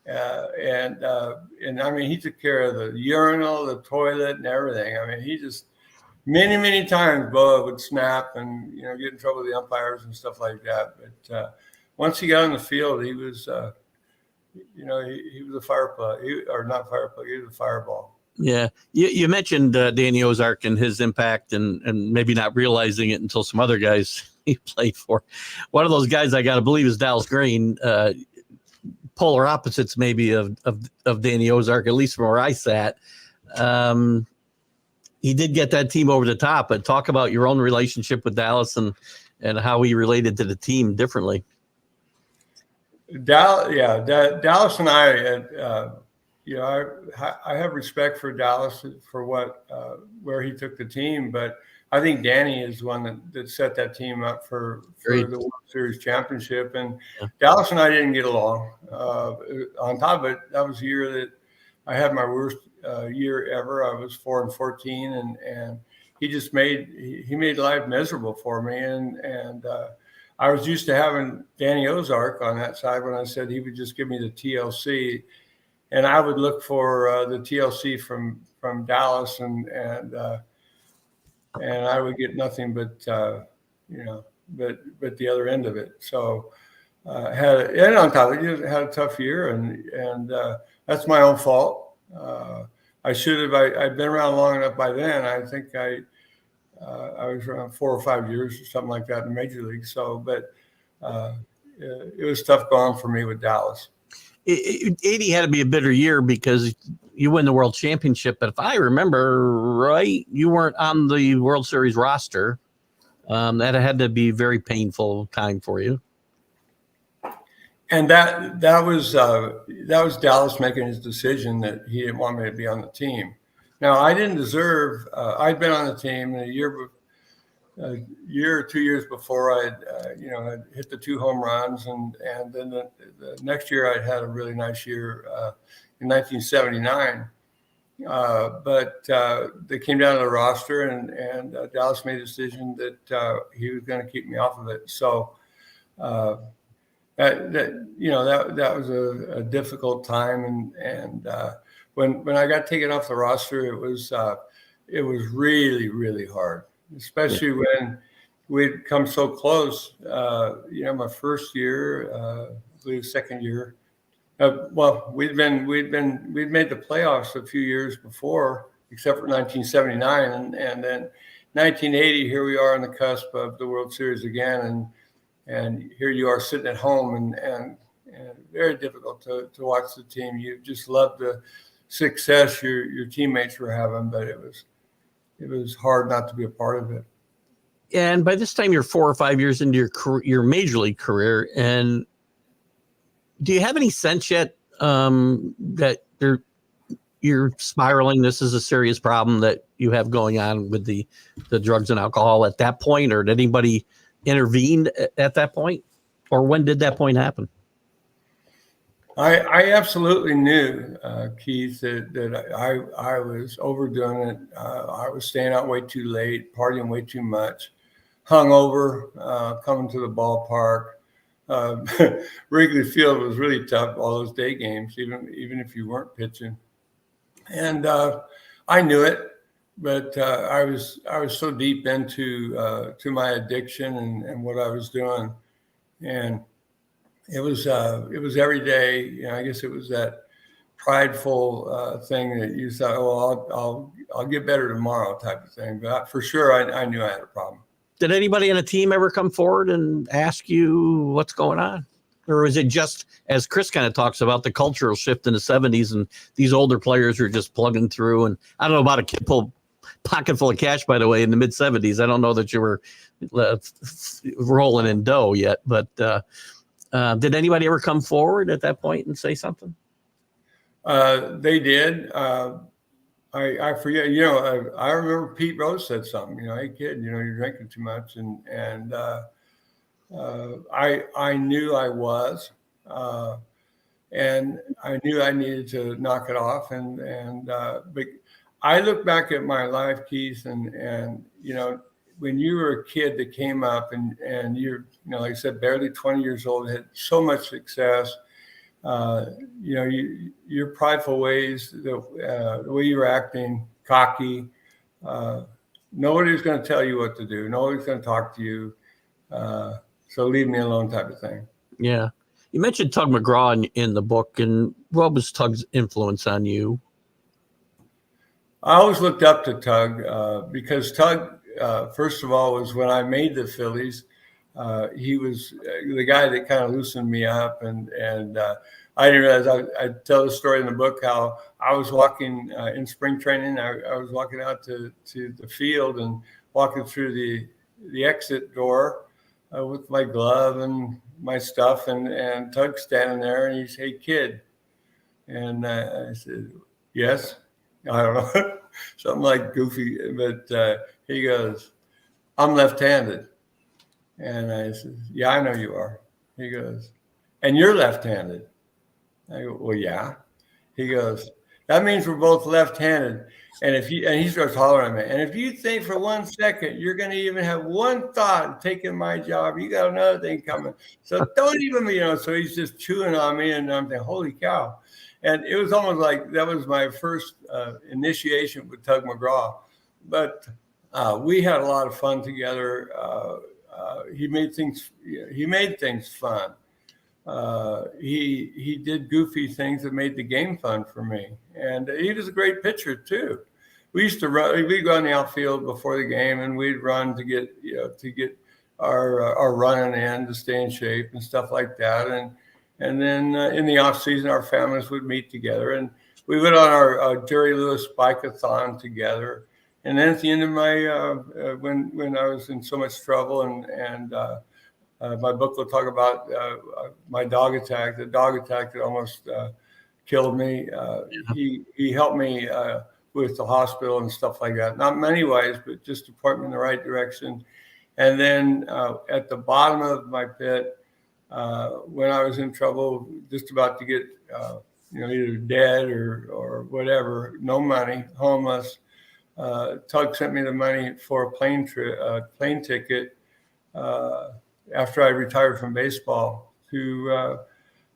And I mean, he took care of the urinal, the toilet, and everything. I mean, he just many times Boa would snap and get in trouble with the umpires and stuff like that. But once he got on the field, he was, he was a fire plug, or not fire plug, he was a fireball. Yeah. You mentioned Danny Ozark and his impact and maybe not realizing it until some other guys he played for. One of those guys I got to believe is Dallas Green, polar opposites maybe of Danny Ozark, at least from where I sat. He did get that team over the top, but talk about your own relationship with Dallas and how he related to the team differently. Dallas and I, I have respect for Dallas for where he took the team, but I think Danny is the one that set that team up for the World Series championship. And Dallas and I didn't get along. On top of it, that was the year that I had my worst year ever. I was 4-14, and he made life miserable for me. And I was used to having Danny Ozark on that side when I said he would just give me the TLC. And I would look for the TLC from Dallas, and I would get nothing but the other end of it. So and on top of it, had a tough year, and that's my own fault. I should have. I'd been around long enough by then. I think I was around 4 or 5 years or something like that in the major league. So, but it was tough going for me with Dallas. 80 had to be a bitter year because you win the World Championship. But if I remember right, you weren't on the World Series roster. That had to be a very painful time for you. And that was Dallas making his decision that he didn't want me to be on the team. Now, I didn't deserve. I'd been on the team a year or 2 years before. I'd hit the 2 home runs, and then the next year I'd had a really nice year in 1979. But they came down to the roster, and Dallas made a decision that he was going to keep me off of it. So that was a difficult time, and when I got taken off the roster, it was really, really hard, especially when we'd come so close. My first year, I believe second year. We'd made the playoffs a few years before, except for 1979, and then 1980. Here we are on the cusp of the World Series again, and here you are sitting at home, and very difficult to watch the team. You just love the success your teammates were having, but it was hard not to be a part of it. And by this time, you're 4 or 5 years into your major league career, and do you have any sense yet that you're spiraling? This is a serious problem that you have going on with the drugs and alcohol at that point, or did anybody intervene at that point, or when did that point happen? I absolutely knew, Keith, that I was overdoing it. I was staying out way too late, partying way too much, hungover, coming to the ballpark. Wrigley Field was really tough, all those day games, even if you weren't pitching. And I knew it, but I was so deep into my addiction and what I was doing, and it was every day. I guess it was that prideful thing that you thought, oh, I'll get better tomorrow type of thing. But for sure, I knew I had a problem. Did anybody on the team ever come forward and ask you what's going on? Or is it just, as Chris kind of talks about, the cultural shift in the 70s and these older players are just plugging through? And I don't know about a pocket full of cash, by the way, in the mid 70s. I don't know that you were rolling in dough yet, but did anybody ever come forward at that point and say something? They did. I forget, I remember Pete Rose said something, hey kid, you're drinking too much. And I knew I was, and I knew I needed to knock it off. But I look back at my life, Keith, and when you were a kid that came up and you're, like I said, barely 20 years old, had so much success, your prideful ways, the way you were acting, cocky, nobody's going to tell you what to do. Nobody's going to talk to you. So leave me alone type of thing. Yeah. You mentioned Tug McGraw in the book, and what was Tug's influence on you? I always looked up to Tug because Tug, first of all, was when I made the Phillies. He was the guy that kind of loosened me up, and I didn't realize. I tell the story in the book how I was walking in spring training. I was walking out to the field and walking through the exit door with my glove and my stuff, and Tug's standing there, and he said, "Hey, kid," and I said, "Yes." I don't know, something like goofy, but he goes, "I'm left-handed." And I said, "Yeah, I know you are." He goes, "And you're left-handed." I go, "Well, yeah." He goes, "That means we're both left-handed. And he starts hollering at me. "And if you think for 1 second you're going to even have one thought of taking my job, you got another thing coming. So don't even, so he's just chewing on me, and I'm thinking, holy cow." And it was almost like that was my first initiation with Tug McGraw. But we had a lot of fun together. He made things fun. He did goofy things that made the game fun for me. And he was a great pitcher too. We used to run. We'd go in the outfield before the game, and we'd run to get our running in to stay in shape and stuff like that. And then in the off season, our families would meet together, and we went on our Jerry Lewis bike-a-thon together. And then at the end of my when I was in so much trouble, and my book will talk about my dog attack, the dog attack that almost killed me. He helped me with the hospital and stuff like that. Not many ways, but just to point me in the right direction. And then at the bottom of my pit, when I was in trouble, just about to get either dead or whatever, no money, homeless, Tug sent me the money for a plane ticket after I retired from baseball to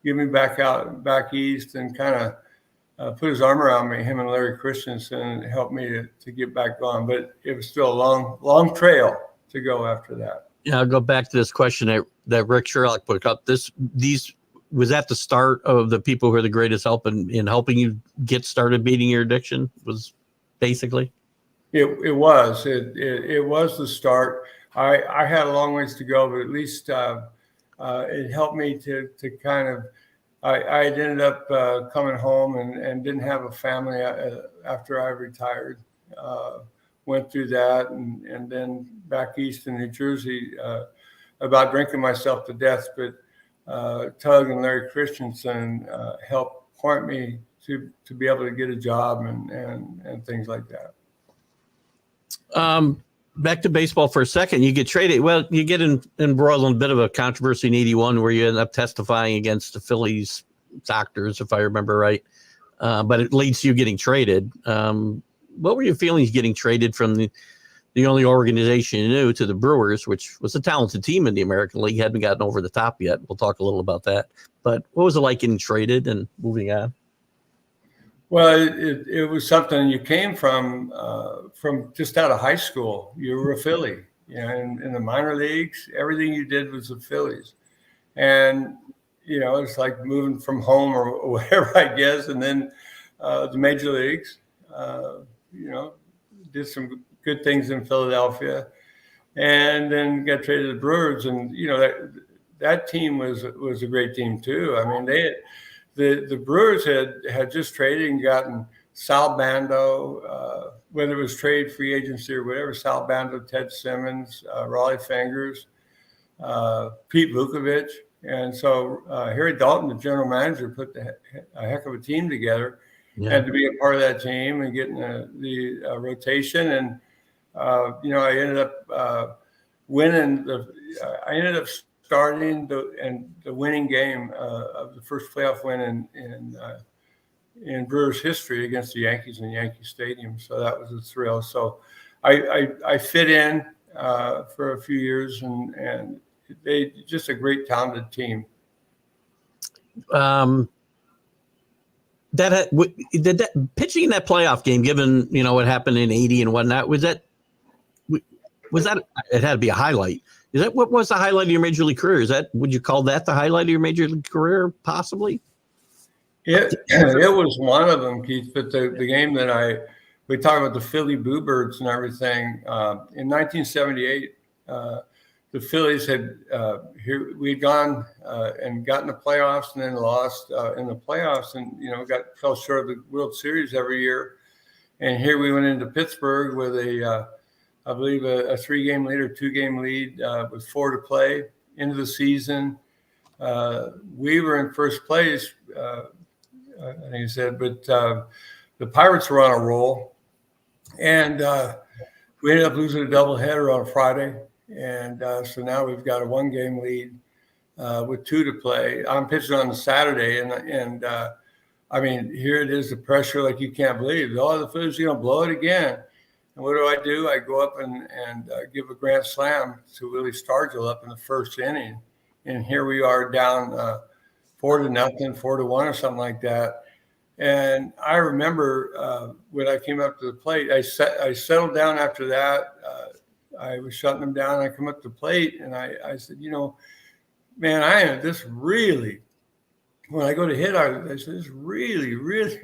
get me back east, and kind of put his arm around me. Him and Larry Christensen helped me to get back on, but it was still a long trail to go after that. Yeah, I'll go back to this question that Rick Sherlock put up. These was at the start of the people who are the greatest help in helping you get started beating your addiction, was basically. It was the start. I had a long ways to go, but at least it helped me to kind of. I ended up coming home and didn't have a family after I retired. Went through that, and then back east in New Jersey, about drinking myself to death. But Tug and Larry Christensen helped point me to be able to get a job and things like that. Back to baseball for a second. You get traded. Well, you get embroiled in a bit of a controversy in '81 where you end up testifying against the Phillies doctors, if I remember right. But it leads to you getting traded. What were your feelings getting traded from the only organization you knew to the Brewers, which was a talented team in the American League, hadn't gotten over the top yet? We'll talk a little about that. But what was it like getting traded and moving on? Well, it was something. You came from just out of high school. You were a Philly. In the minor leagues, everything you did was the Phillies. And, it's like moving from home or whatever, I guess. And then the major leagues, did some good things in Philadelphia, and then got traded to the Brewers. And, that team was a great team too. I mean, the Brewers had just traded and gotten Sal Bando, whether it was trade, free agency, or whatever. Sal Bando, Ted Simmons, Raleigh Fingers, Pete Vukovich. And so Harry Dalton, the general manager, put a heck of a team together. Yeah. And to be a part of that team and getting the rotation. And, I ended up winning I ended up starting the winning game of the first playoff win in Brewers history against the Yankees in Yankee Stadium. So that was a thrill. So I fit in for a few years, and they just a great talented team. Did that pitching in that playoff game, given what happened in '80 and whatnot, was that it had to be a highlight. Is that what was the highlight of your major league career? Would you call that the highlight of your major league career, possibly? It was one of them, Keith. But the game that we talk about the Philly Bluebirds and everything. In 1978, the Phillies we'd gone and gotten the playoffs and then lost in the playoffs, and fell short of the World Series every year. And here we went into Pittsburgh with I believe a 3-game lead or 2-game lead with 4 to play into the season. We were in first place, I think you said, but the Pirates were on a roll, and we ended up losing a doubleheader on a Friday. And so now we've got a 1-game lead with 2 to play. I'm pitching on the Saturday, and I mean, here it is, the pressure like you can't believe. The Phillies are going to blow it again. And what do? I go up and give a grand slam to Willie Stargell up in the first inning. And here we are down 4-0, 4-1 or something like that. And I remember when I came up to the plate, I settled down after that. I was shutting them down. I come up to the plate, and I said, man, I am this really. When I go to hit, I said, this really, really,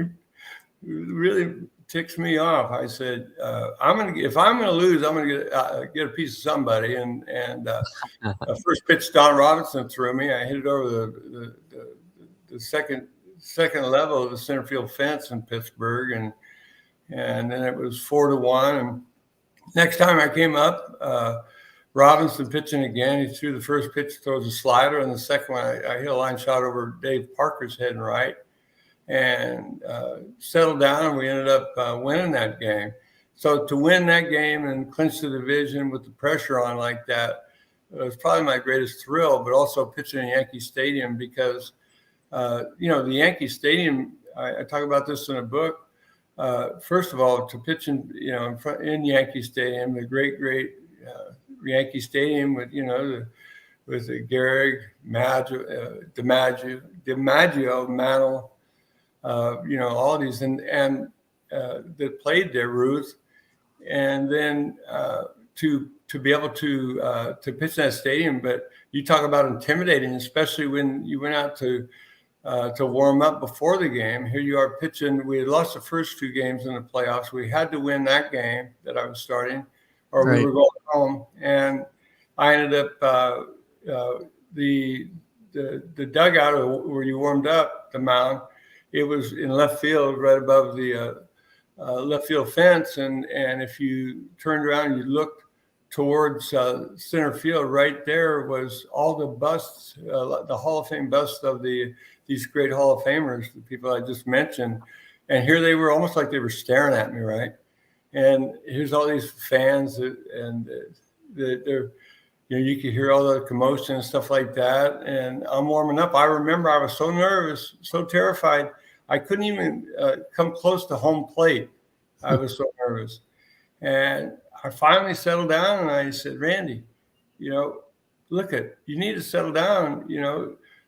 really ticks me off. I said, if I'm gonna lose, I'm gonna get a piece of somebody. And first pitch, Don Robinson threw me. I hit it over the second level of the center field fence in Pittsburgh, and then it was 4-1. And next time I came up, Robinson pitching again. He threw the first pitch, throws a slider, and the second one I hit a line shot over Dave Parker's head and right, and settled down. And we ended up winning that game. So to win that game and clinch the division with the pressure on like that was probably my greatest thrill. But also pitching in Yankee Stadium because the Yankee Stadium. I talk about this in a book. First of all, to pitch in Yankee Stadium, the great Yankee Stadium with the Gehrig, DiMaggio, Mantle, all these and that played there, Ruth, and then to be able to pitch in that stadium. But you talk about intimidating, especially when you went out to warm up before the game. Here you are pitching. We had lost the first 2 games in the playoffs. We had to win that game that I was starting, or Right. we were going home. And I ended up the dugout where you warmed up, the mound. It was in left field, right above the left field fence. And if you turned around and you looked towards center field, right there was all the busts, the Hall of Fame busts of these great Hall of Famers, the people I just mentioned. And here they were, almost like they were staring at me, right? And here's all these fans, and they're, you could hear all the commotion and stuff like that. And I'm warming up. I remember I was so nervous, so terrified, I couldn't even come close to home plate. I was so nervous. And I finally settled down, and I said, Randy, you need to settle down.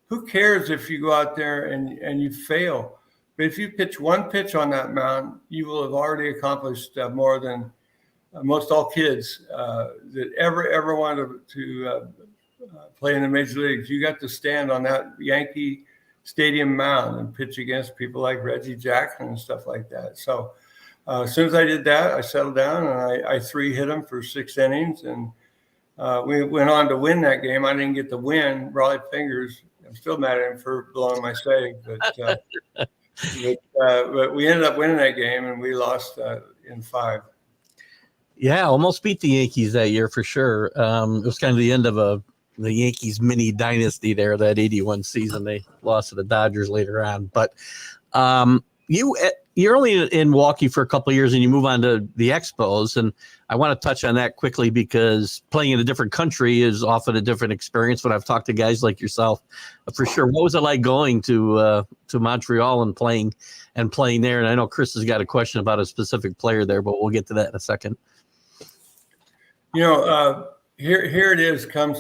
Who cares if you go out there and you fail? But if you pitch one pitch on that mound, you will have already accomplished more than most all kids that ever wanted to play in the major leagues. You got to stand on that Yankee Stadium mound and pitch against people like Reggie Jackson and stuff like that. So as soon as I did that, I settled down, and I 3-hit him for 6 innings, and we went on to win that game. I didn't get the win. Raleigh Fingers, I'm still mad at him for blowing my save, but we ended up winning that game, and we lost in 5. Yeah, almost beat the Yankees that year for sure. It was kind of the end of the Yankees mini dynasty there, that 81 season. They lost to the Dodgers later on. But you're only in Milwaukee for a couple of years, and you move on to the Expos. And I want to touch on that quickly because playing in a different country is often a different experience. When I've talked to guys like yourself, for sure. What was it like going to Montreal and playing there? And I know Chris has got a question about a specific player there, but we'll get to that in a second. Here it is, comes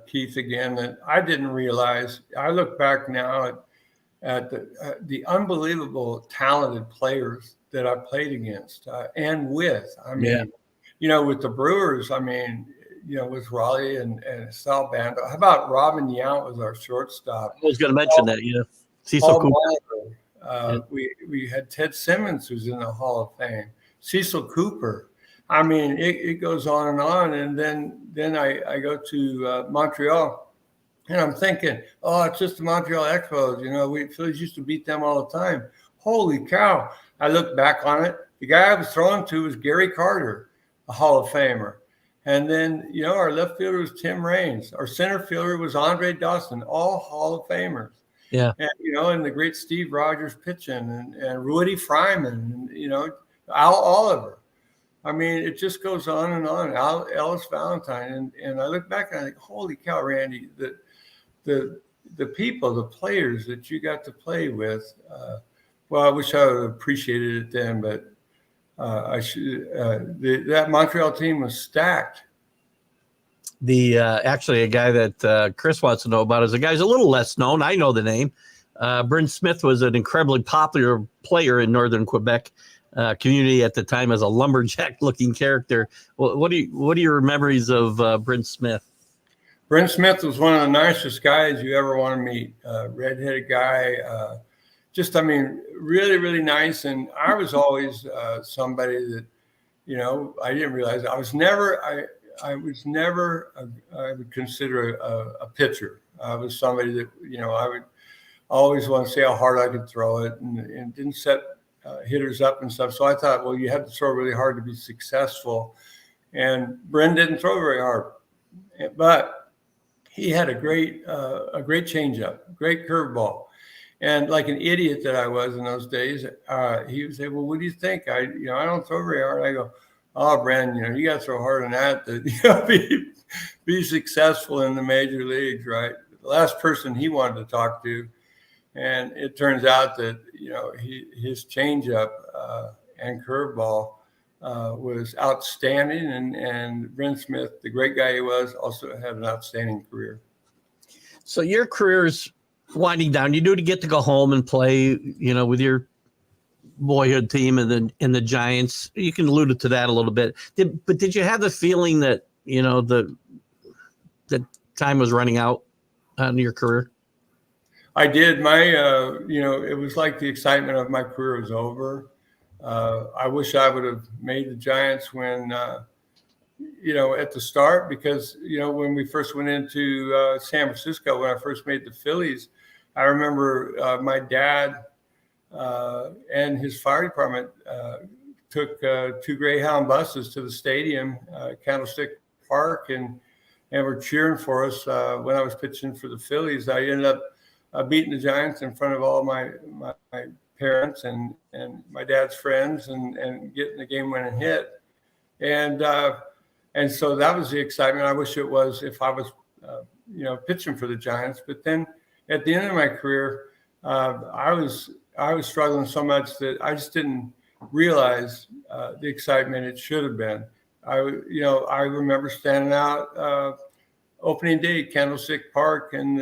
Keith again, that I didn't realize. I look back now at the unbelievable talented players that I played against and with. I mean, with the Brewers, I mean, with Raleigh and Sal Bando. How about Robin Yount was our shortstop? I was going to mention that. Yeah, Cecil Paul Cooper. Marler. We had Ted Simmons, who's in the Hall of Fame. Cecil Cooper. I mean, it goes on. And then I go to Montreal. And I'm thinking, oh, it's just the Montreal Expos. We Phillies used to beat them all the time. Holy cow. I look back on it. The guy I was throwing to was Gary Carter, a Hall of Famer. And then, our left fielder was Tim Raines. Our center fielder was Andre Dawson, all Hall of Famers. Yeah. And, and the great Steve Rogers pitching and Rudy Fryman, and, Al Oliver. I mean, it just goes on and on. Ellis Valentine. And I look back and I think, holy cow, Randy, the people, the players that you got to play with. Well, I wish I would have appreciated it then, but that Montreal team was stacked. Actually, a guy that Chris wants to know about is a guy who's a little less known. I know the name. Bryn Smith was an incredibly popular player in northern Quebec community at the time as a lumberjack-looking character. Well, what are your memories of Bryn Smith? Bryn Smith was one of the nicest guys you ever want to meet. Redheaded guy, really, really nice. And I was always somebody that, I didn't realize I was never. I would consider a pitcher. I was somebody that, I would always want to see how hard I could throw it and didn't set hitters up and stuff. So I thought, well, you have to throw really hard to be successful. And Bryn didn't throw very hard, but he had a great changeup, great curveball. And like an idiot that I was in those days, he would say, well, what do you think? I don't throw very hard. I go, oh, Brandon, you got to throw harder than that to be successful in the major leagues, right? The last person he wanted to talk to, and it turns out that his changeup and curveball was outstanding, and Bryn Smith, the great guy he was, also had an outstanding career. So your career's winding down. You do get to go home and play, with your boyhood team and the Giants. You can allude to that a little bit. Did you have the feeling that the time was running out in your career? I did. My it was like the excitement of my career was over. I wish I would have made the Giants when at the start, because when we first went into San Francisco, when I first made the Phillies, I remember my dad and his fire department took 2 Greyhound buses to the stadium, Candlestick Park, and were cheering for us when I was pitching for the Phillies. I ended up beating the Giants in front of all my parents and my dad's friends and getting the game-winning hit. And so that was the excitement. I wish it was if I was, pitching for the Giants. But then at the end of my career, I was struggling so much that I just didn't realize the excitement it should have been. I remember standing out opening day, Candlestick Park, and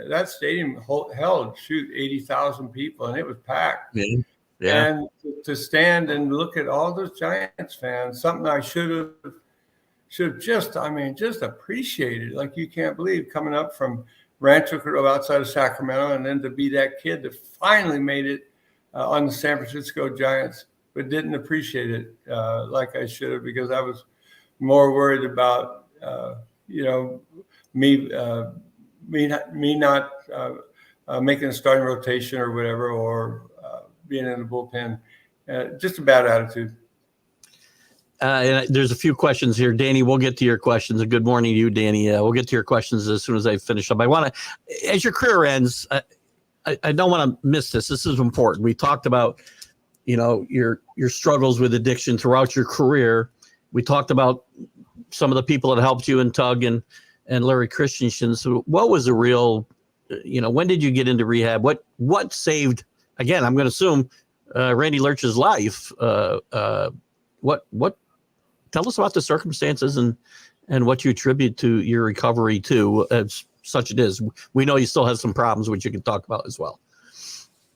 that stadium held 80,000 people, and it was packed. Yeah. And to stand and look at all those Giants fans, something I should have just appreciated. Like, you can't believe, coming up from Rancho Cordova outside of Sacramento, and then to be that kid that finally made it on the San Francisco Giants, but didn't appreciate it like I should have, because I was more worried about me not making a starting rotation or whatever, or being in the bullpen. Just a bad attitude. And there's a few questions here, Danny. We'll get to your questions. And good morning to you, Danny. We'll get to your questions as soon as I finish up. I want to, as your career ends, I don't want to miss this. This is important. We talked about, your struggles with addiction throughout your career. We talked about some of the people that helped you, and Tug and Larry Christensen. So what was the real, when did you get into rehab? What saved, again, I'm going to assume, Randy Lerch's life? What tell us about the circumstances and what you attribute to your recovery to, as such it is. We know you still have some problems, which you can talk about as well.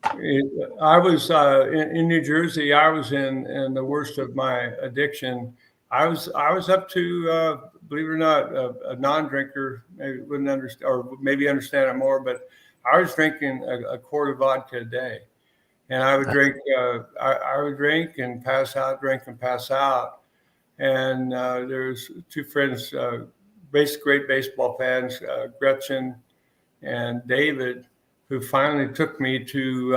I was in New Jersey. I was in the worst of my addiction, I was up to, believe it or not, a non-drinker maybe wouldn't understand, or maybe understand it more, but I was drinking a quart of vodka a day, and I would drink. I would drink and pass out, drink and pass out. And there's two friends, great baseball fans, Gretchen and David, who finally took me to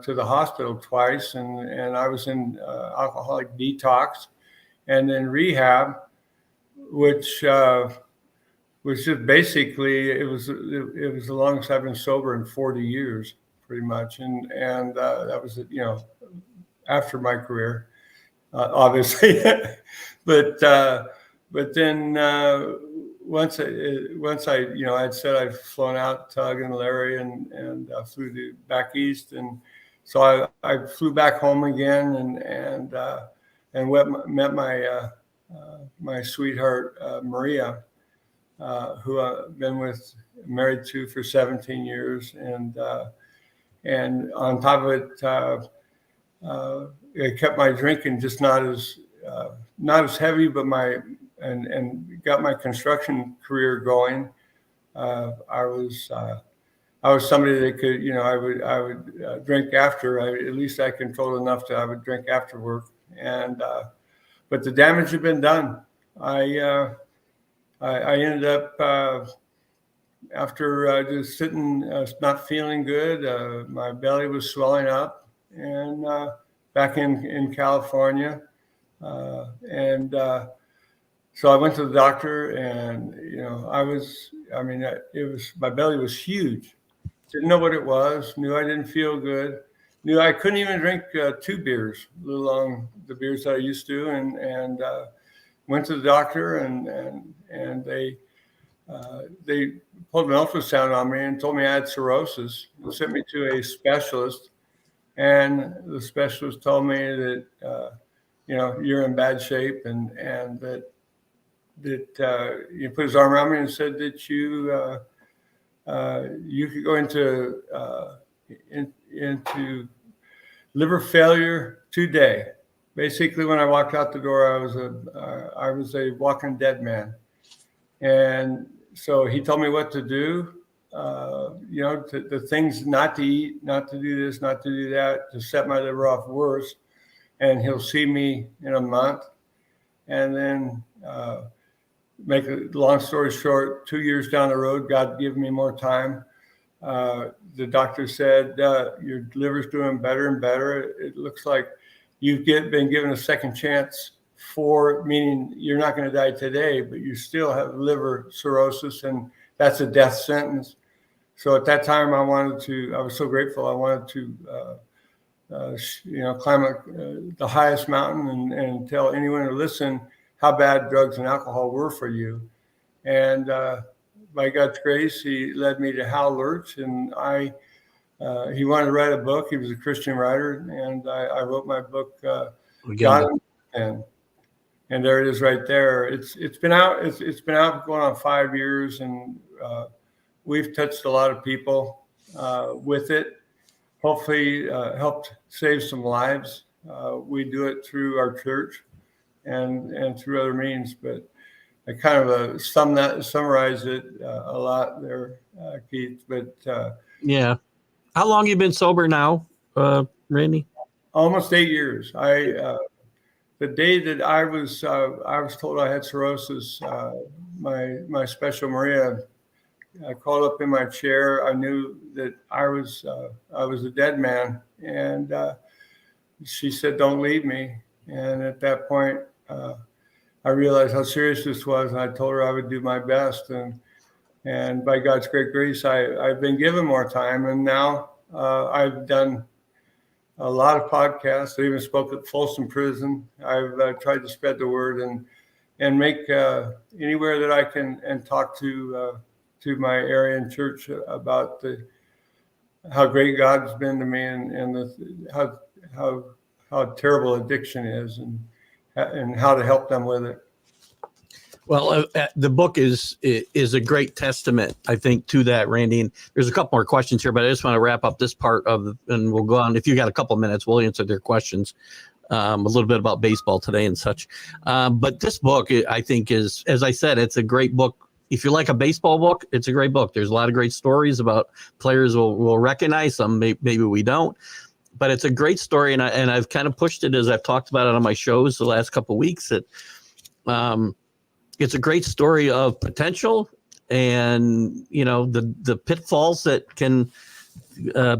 the hospital twice, and I was in alcoholic detox and then rehab, which was just basically it was the longest I've been sober in 40 years, pretty much, and that was after my career, obviously, but then once I I'd said I'd flown out, Tug and Larry, and flew back east, and so I flew back home again, and met my sweetheart Maria, who I've been married to for 17 years, and on top of it, I kept my drinking just not as heavy, but and got my construction career going. I was somebody that could, I would drink after. At least I controlled enough that I would drink after work, and but the damage had been done. I ended up after just sitting, not feeling good. My belly was swelling up, and back in California, and so I went to the doctor, and my belly was huge. Didn't know what it was. Knew I didn't feel good. Knew I couldn't even drink 2 beers, let alone the beers that I used to. And went to the doctor, and they pulled an ultrasound on me and told me I had cirrhosis. They sent me to a specialist, and the specialist told me that you're in bad shape, and that he put his arm around me and said that you could go into liver failure today. Basically, when I walked out the door, I was a walking dead man. And so he told me what to do, the things not to eat, not to do this, not to do that, to set my liver off worse. And he'll see me in a month. And then make a long story short, 2 years down the road, God gave me more time. The doctor said, your liver's doing better and better. It looks like you've been given a second chance, meaning you're not going to die today, but you still have liver cirrhosis, and that's a death sentence. So at that time, I was so grateful. I wanted to, climb the highest mountain and tell anyone to listen how bad drugs and alcohol were for you. And by God's grace, he led me to Hal Lerch, and he wanted to write a book. He was a Christian writer, and I wrote my book, God and there it is right there. It's been out. It's been out going on 5 years, and we've touched a lot of people with it. Hopefully, helped save some lives. We do it through our church and through other means, but I kind of summarize it a lot there, Keith. But yeah, how long you been sober now, Randy? Almost 8 years. The day that I was told I had cirrhosis, my special Maria crawled up in my chair. I knew that I was a dead man, and she said, "Don't leave me." And at that point, I realized how serious this was, and I told her I would do my best. And by God's great grace, I've been given more time, and now I've done a lot of podcasts. I even spoke at Folsom Prison. I've tried to spread the word and make anywhere that I can, and talk to my area and church about how great God's been to me, and how terrible addiction is, and how to help them with it. Well, the book is a great testament, I think, to that, Randy. And there's a couple more questions here, but I just want to wrap up this part and we'll go on. If you got a couple minutes, we'll answer their questions. a little bit about baseball today and such. But this book, I think, is, as I said, it's a great book. If you like a baseball book, it's a great book. There's a lot of great stories about players we'll recognize. Some maybe we don't. But it's a great story, and I've kind of pushed it as I've talked about it on my shows the last couple of weeks. That it's a great story of potential, and the pitfalls that can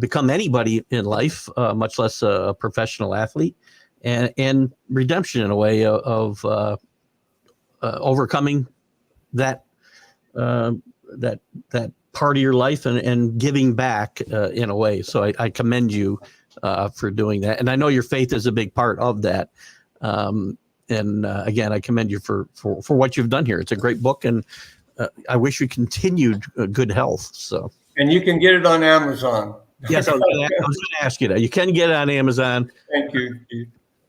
become anybody in life, much less a professional athlete, and redemption in a way of overcoming that part of your life and giving back in a way. So I commend you for doing that. And I know your faith is a big part of that. Again, I commend you for what you've done here. It's a great book, and I wish you continued good health. So, and you can get it on Amazon. Yes, I was going to ask you that. You can get it on Amazon. Thank you.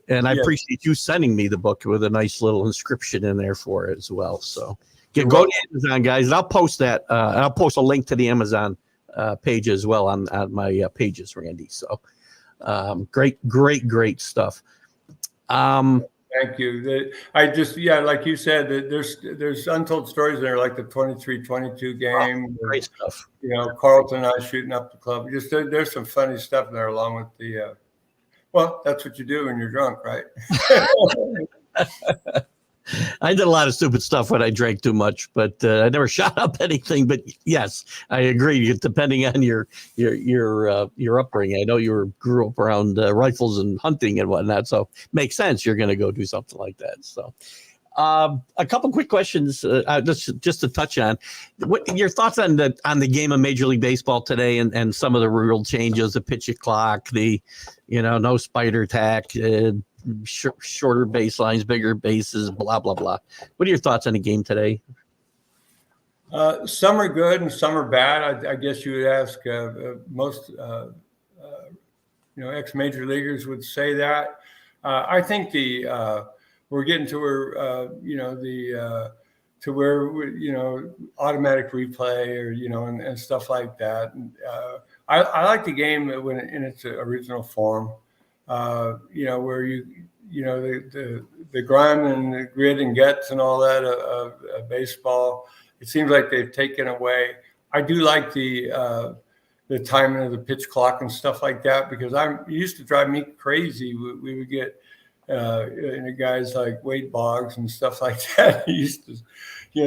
And I appreciate you sending me the book with a nice little inscription in there for it as well. So go to Amazon, guys, and I'll post that. And I'll post a link to the Amazon page as well on my pages, Randy. So great stuff. Thank you. Like you said, there's untold stories there, like the 23-22 game. Great stuff. Carlton and I shooting up the club. Just there's some funny stuff there, along with the. Well, that's what you do when you're drunk, right? I did a lot of stupid stuff when I drank too much, but I never shot up anything. But yes, I agree. Depending on your upbringing, I know grew up around rifles and hunting and whatnot, so makes sense. You're going to go do something like that. So, a couple quick questions, just to touch on. What your thoughts on the game of Major League Baseball today, and some of the rule changes, the pitch clock, the no spider tack. Shorter baselines, bigger bases, blah, blah, blah. What are your thoughts on the game today? Some are good and some are bad. I guess you would ask most, ex-major leaguers would say that. I think we're getting to where, automatic replay and stuff like that. And, I like the game when in its original form. Where the grime and the grit and guts and all that of baseball, it seems like they've taken away. I do like the timing of the pitch clock and stuff like that, because it used to drive me crazy. We would get guys like Wade Boggs and stuff like that. He used to,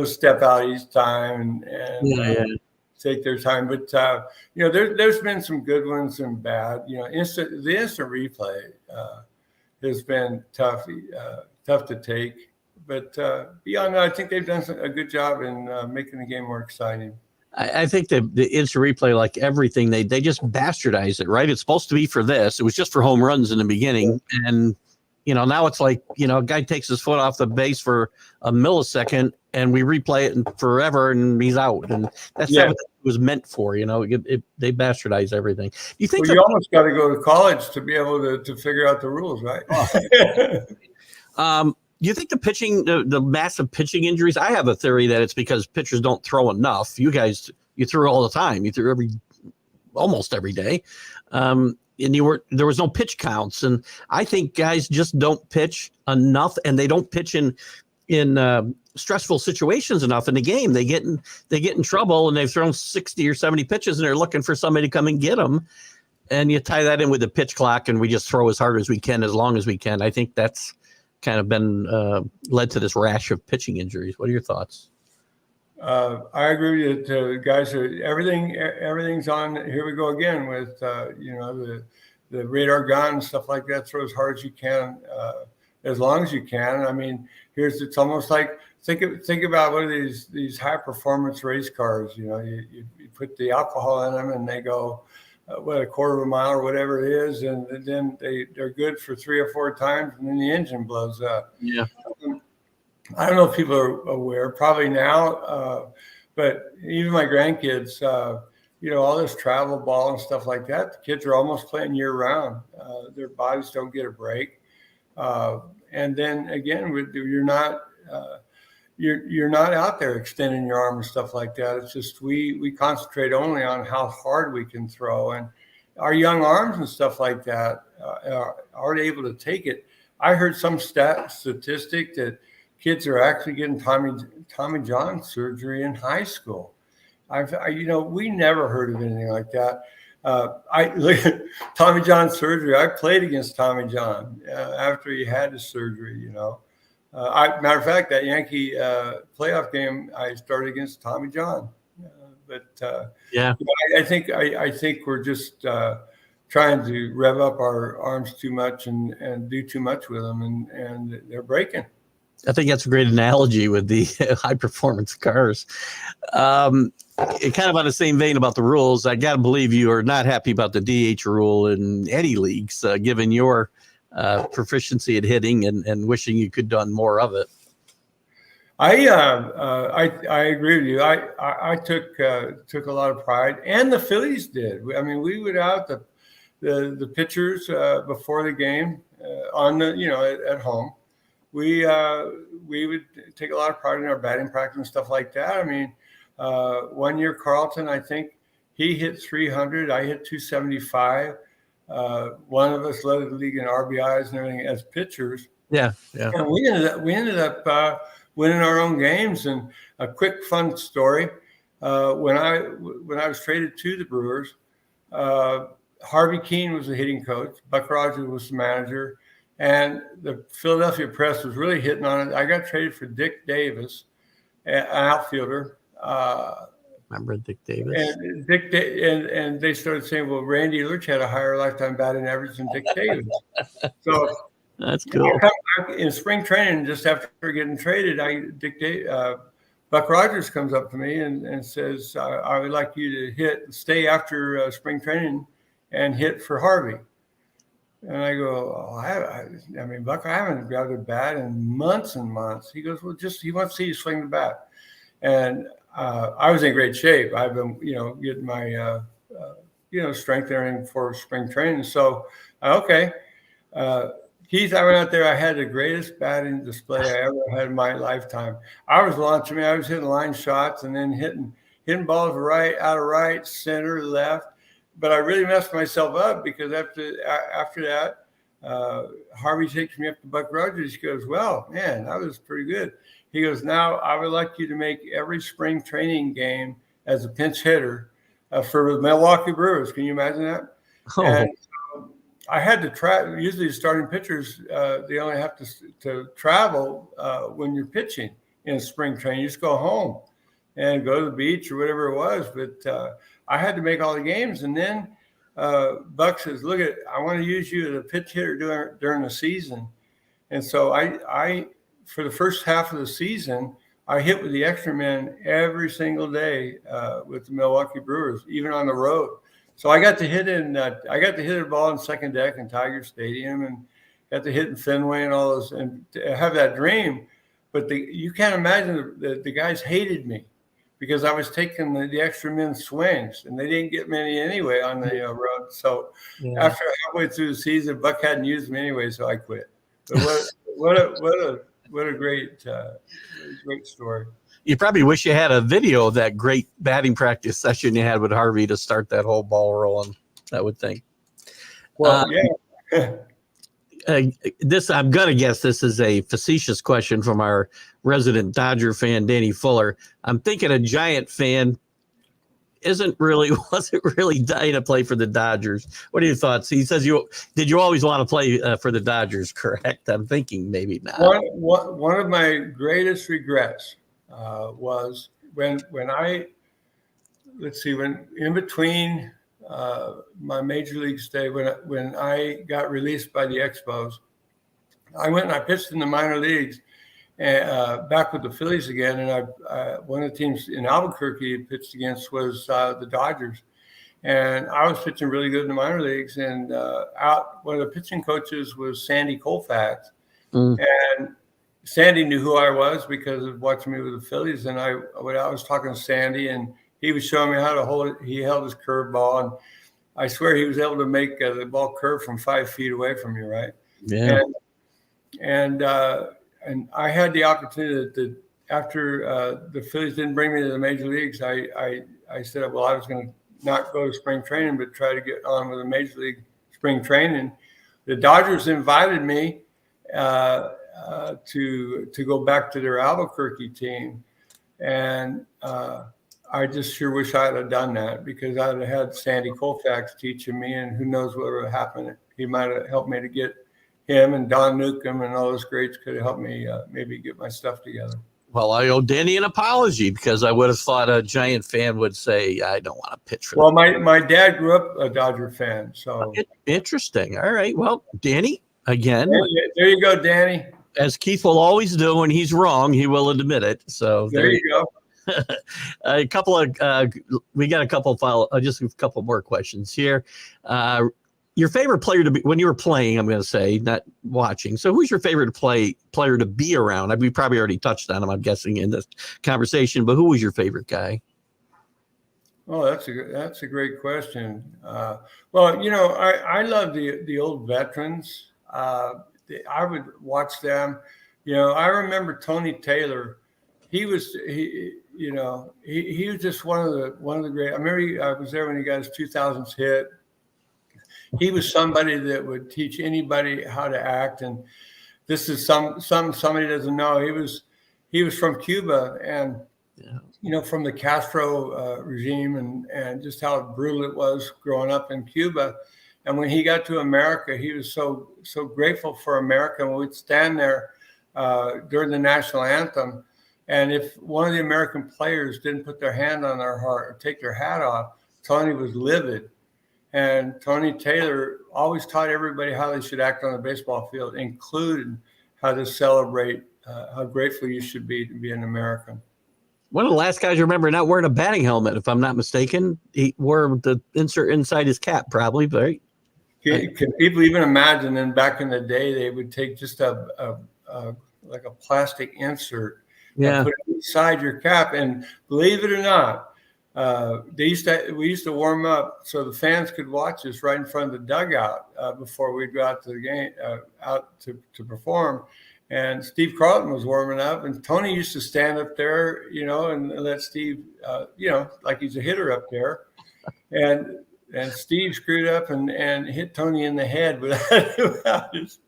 step out each time and take their time. But there's been some good ones and bad. The instant replay has been tough to take. But beyond that, I think they've done a good job in making the game more exciting. I think the instant replay, like everything, they just bastardized it, right? It's supposed to be for this. It was just for home runs in the beginning, and now it's like, a guy takes his foot off the base for a millisecond and we replay it and forever and he's out. And that's not what it was meant for. They bastardize everything. You think you almost got to go to college to be able to figure out the rules, right? You think the pitching, the massive pitching injuries, I have a theory that it's because pitchers don't throw enough. You guys, you threw all the time. You threw almost every day. And there was no pitch counts, and I think guys just don't pitch enough, and they don't pitch in stressful situations enough in the game. They get in trouble, and they've thrown 60 or 70 pitches, and they're looking for somebody to come and get them. And you tie that in with the pitch clock, and we just throw as hard as we can, as long as we can. I think that's kind of been led to this rash of pitching injuries. What are your thoughts? I agree with you, guys. Everything's on. Here we go again with the radar gun and stuff like that. Throw as hard as you can, as long as you can. I mean, it's almost like think about one of these high performance race cars. You put the alcohol in them and they go a quarter of a mile or whatever it is, and then they're good for 3 or 4 times, and then the engine blows up. Yeah. I don't know if people are aware, probably now, but even my grandkids, all this travel ball and stuff like that, the kids are almost playing year round. Their bodies don't get a break. And then again, you're not out there extending your arm and stuff like that. It's just, we concentrate only on how hard we can throw, and our young arms and stuff like that aren't able to take it. I heard some statistic that kids are actually getting Tommy John surgery in high school. We never heard of anything like that. Tommy John surgery. I played against Tommy John after he had his surgery. Matter of fact, that Yankee playoff game, I started against Tommy John. I think we're just trying to rev up our arms too much and do too much with them, and they're breaking. I think that's a great analogy with the high performance cars. Kind of on the same vein about the rules, I got to believe you are not happy about the DH rule in any leagues, given your proficiency at hitting and wishing you could done more of it. I agree with you. I took a lot of pride, and the Phillies did. I mean, we would out the pitchers before the game at home. We would take a lot of pride in our batting practice and stuff like that. I mean, one year Carlton, I think he hit 300. I hit 275. One of us led the league in RBIs and everything as pitchers. Yeah. And we ended up winning our own games. And a quick fun story: when I was traded to the Brewers, Harvey Keene was the hitting coach. Buck Rogers was the manager. And the Philadelphia press was really hitting on it. I got traded for Dick Davis, an outfielder. Remember Dick Davis? And they started saying, well, Randy Lerch had a higher lifetime batting average than Dick Davis. So that's cool. I come back in spring training, just after getting traded, Buck Rogers comes up to me and says, I would like you to stay after spring training and hit for Harvey. And I go, Buck, I haven't grabbed a bat in months and months. He goes, well, he wants to see you swing the bat. And I was in great shape. I've been, getting my, strength and everything for spring training. So, okay. Keith, I went out there. I had the greatest batting display I ever had in my lifetime. I was launching. I was hitting line shots and then hitting balls out of right, center, left. But I really messed myself up because after that, Harvey takes me up to Buck Rogers. He goes, well, man, that was pretty good. He goes, now I would like you to make every spring training game as a pinch hitter for the Milwaukee Brewers. Can you imagine that? Oh. And so I had to try. Usually starting pitchers, they only have to travel when you're pitching in spring training. You just go home and go to the beach or whatever it was. But I had to make all the games. And then Buck says, look, I want to use you as a pitch hitter during the season. And so I for the first half of the season, I hit with the extra men every single day with the Milwaukee Brewers, even on the road. So I got to hit a ball in second deck in Tiger Stadium and got to hit in Fenway and all those and have that dream. But you can't imagine the guys hated me because I was taking the extra men's swings, and they didn't get many anyway on the road. So after halfway through the season, Buck hadn't used them anyway, so I quit. But what a great story. You probably wish you had a video of that great batting practice session you had with Harvey to start that whole ball rolling, I would think. Well, yeah. I'm going to guess this is a facetious question from our resident Dodger fan, Danny Fuller. I'm thinking a Giant fan wasn't really dying to play for the Dodgers. What are your thoughts? He says did you always want to play for the Dodgers, correct? I'm thinking maybe not. One of my greatest regrets was when in between my major league stay, when I got released by the Expos, I went and I pitched in the minor leagues back with the Phillies again. And one of the teams in Albuquerque pitched against was the Dodgers. And I was pitching really good in the minor leagues. And one of the pitching coaches was Sandy Koufax. And Sandy knew who I was because of watching me with the Phillies. And I was talking to Sandy, and he was showing me how to hold it. He held his curveball, and I swear he was able to make the ball curve from 5 feet away from you, right? Yeah. And I had the opportunity to after the Phillies didn't bring me to the major leagues, I said, well, I was going to not go to spring training, but try to get on with the major league spring training. The Dodgers invited me to go back to their Albuquerque team. And I just sure wish I had done that, because I'd have had Sandy Koufax teaching me, and who knows what would have happened. He might have helped me to get him, and Don Newcomb and all those greats could have helped me maybe get my stuff together. Well, I owe Danny an apology, because I would have thought a Giant fan would say, I don't want to pitch for them. Well, my dad grew up a Dodger fan. So interesting. All right. Well, Danny, again. There you go, Danny. As Keith will always do, when he's wrong, he will admit it. So there you go. A couple of we got a couple just a couple more questions here. Your favorite player to be when you were playing, I'm going to say, not watching. So who's your favorite player to be around? We probably already touched on him, I'm guessing, in this conversation, but who was your favorite guy? Oh, that's a great question. Well, I love the old veterans. I would watch them. I remember Tony Taylor. He was just one of the great. I remember I was there when he got his 2000s hit. He was somebody that would teach anybody how to act. And this is somebody doesn't know. He was from Cuba, and from the Castro regime, and just how brutal it was growing up in Cuba. And when he got to America, he was so grateful for America. And we'd stand there during the national anthem, and if one of the American players didn't put their hand on their heart or take their hat off, Tony was livid. And Tony Taylor always taught everybody how they should act on the baseball field, including how to celebrate how grateful you should be to be an American. One of the last guys I remember not wearing a batting helmet, if I'm not mistaken. He wore the insert inside his cap, probably, right? Can people even imagine? Then back in the day, they would take just a plastic insert and put it inside your cap. And believe it or not, we used to warm up so the fans could watch us right in front of the dugout before we'd go out to the game, out to perform. And Steve Carlton was warming up, and Tony used to stand up there, and let Steve, like he's a hitter up there. And Steve screwed up and hit Tony in the head without his.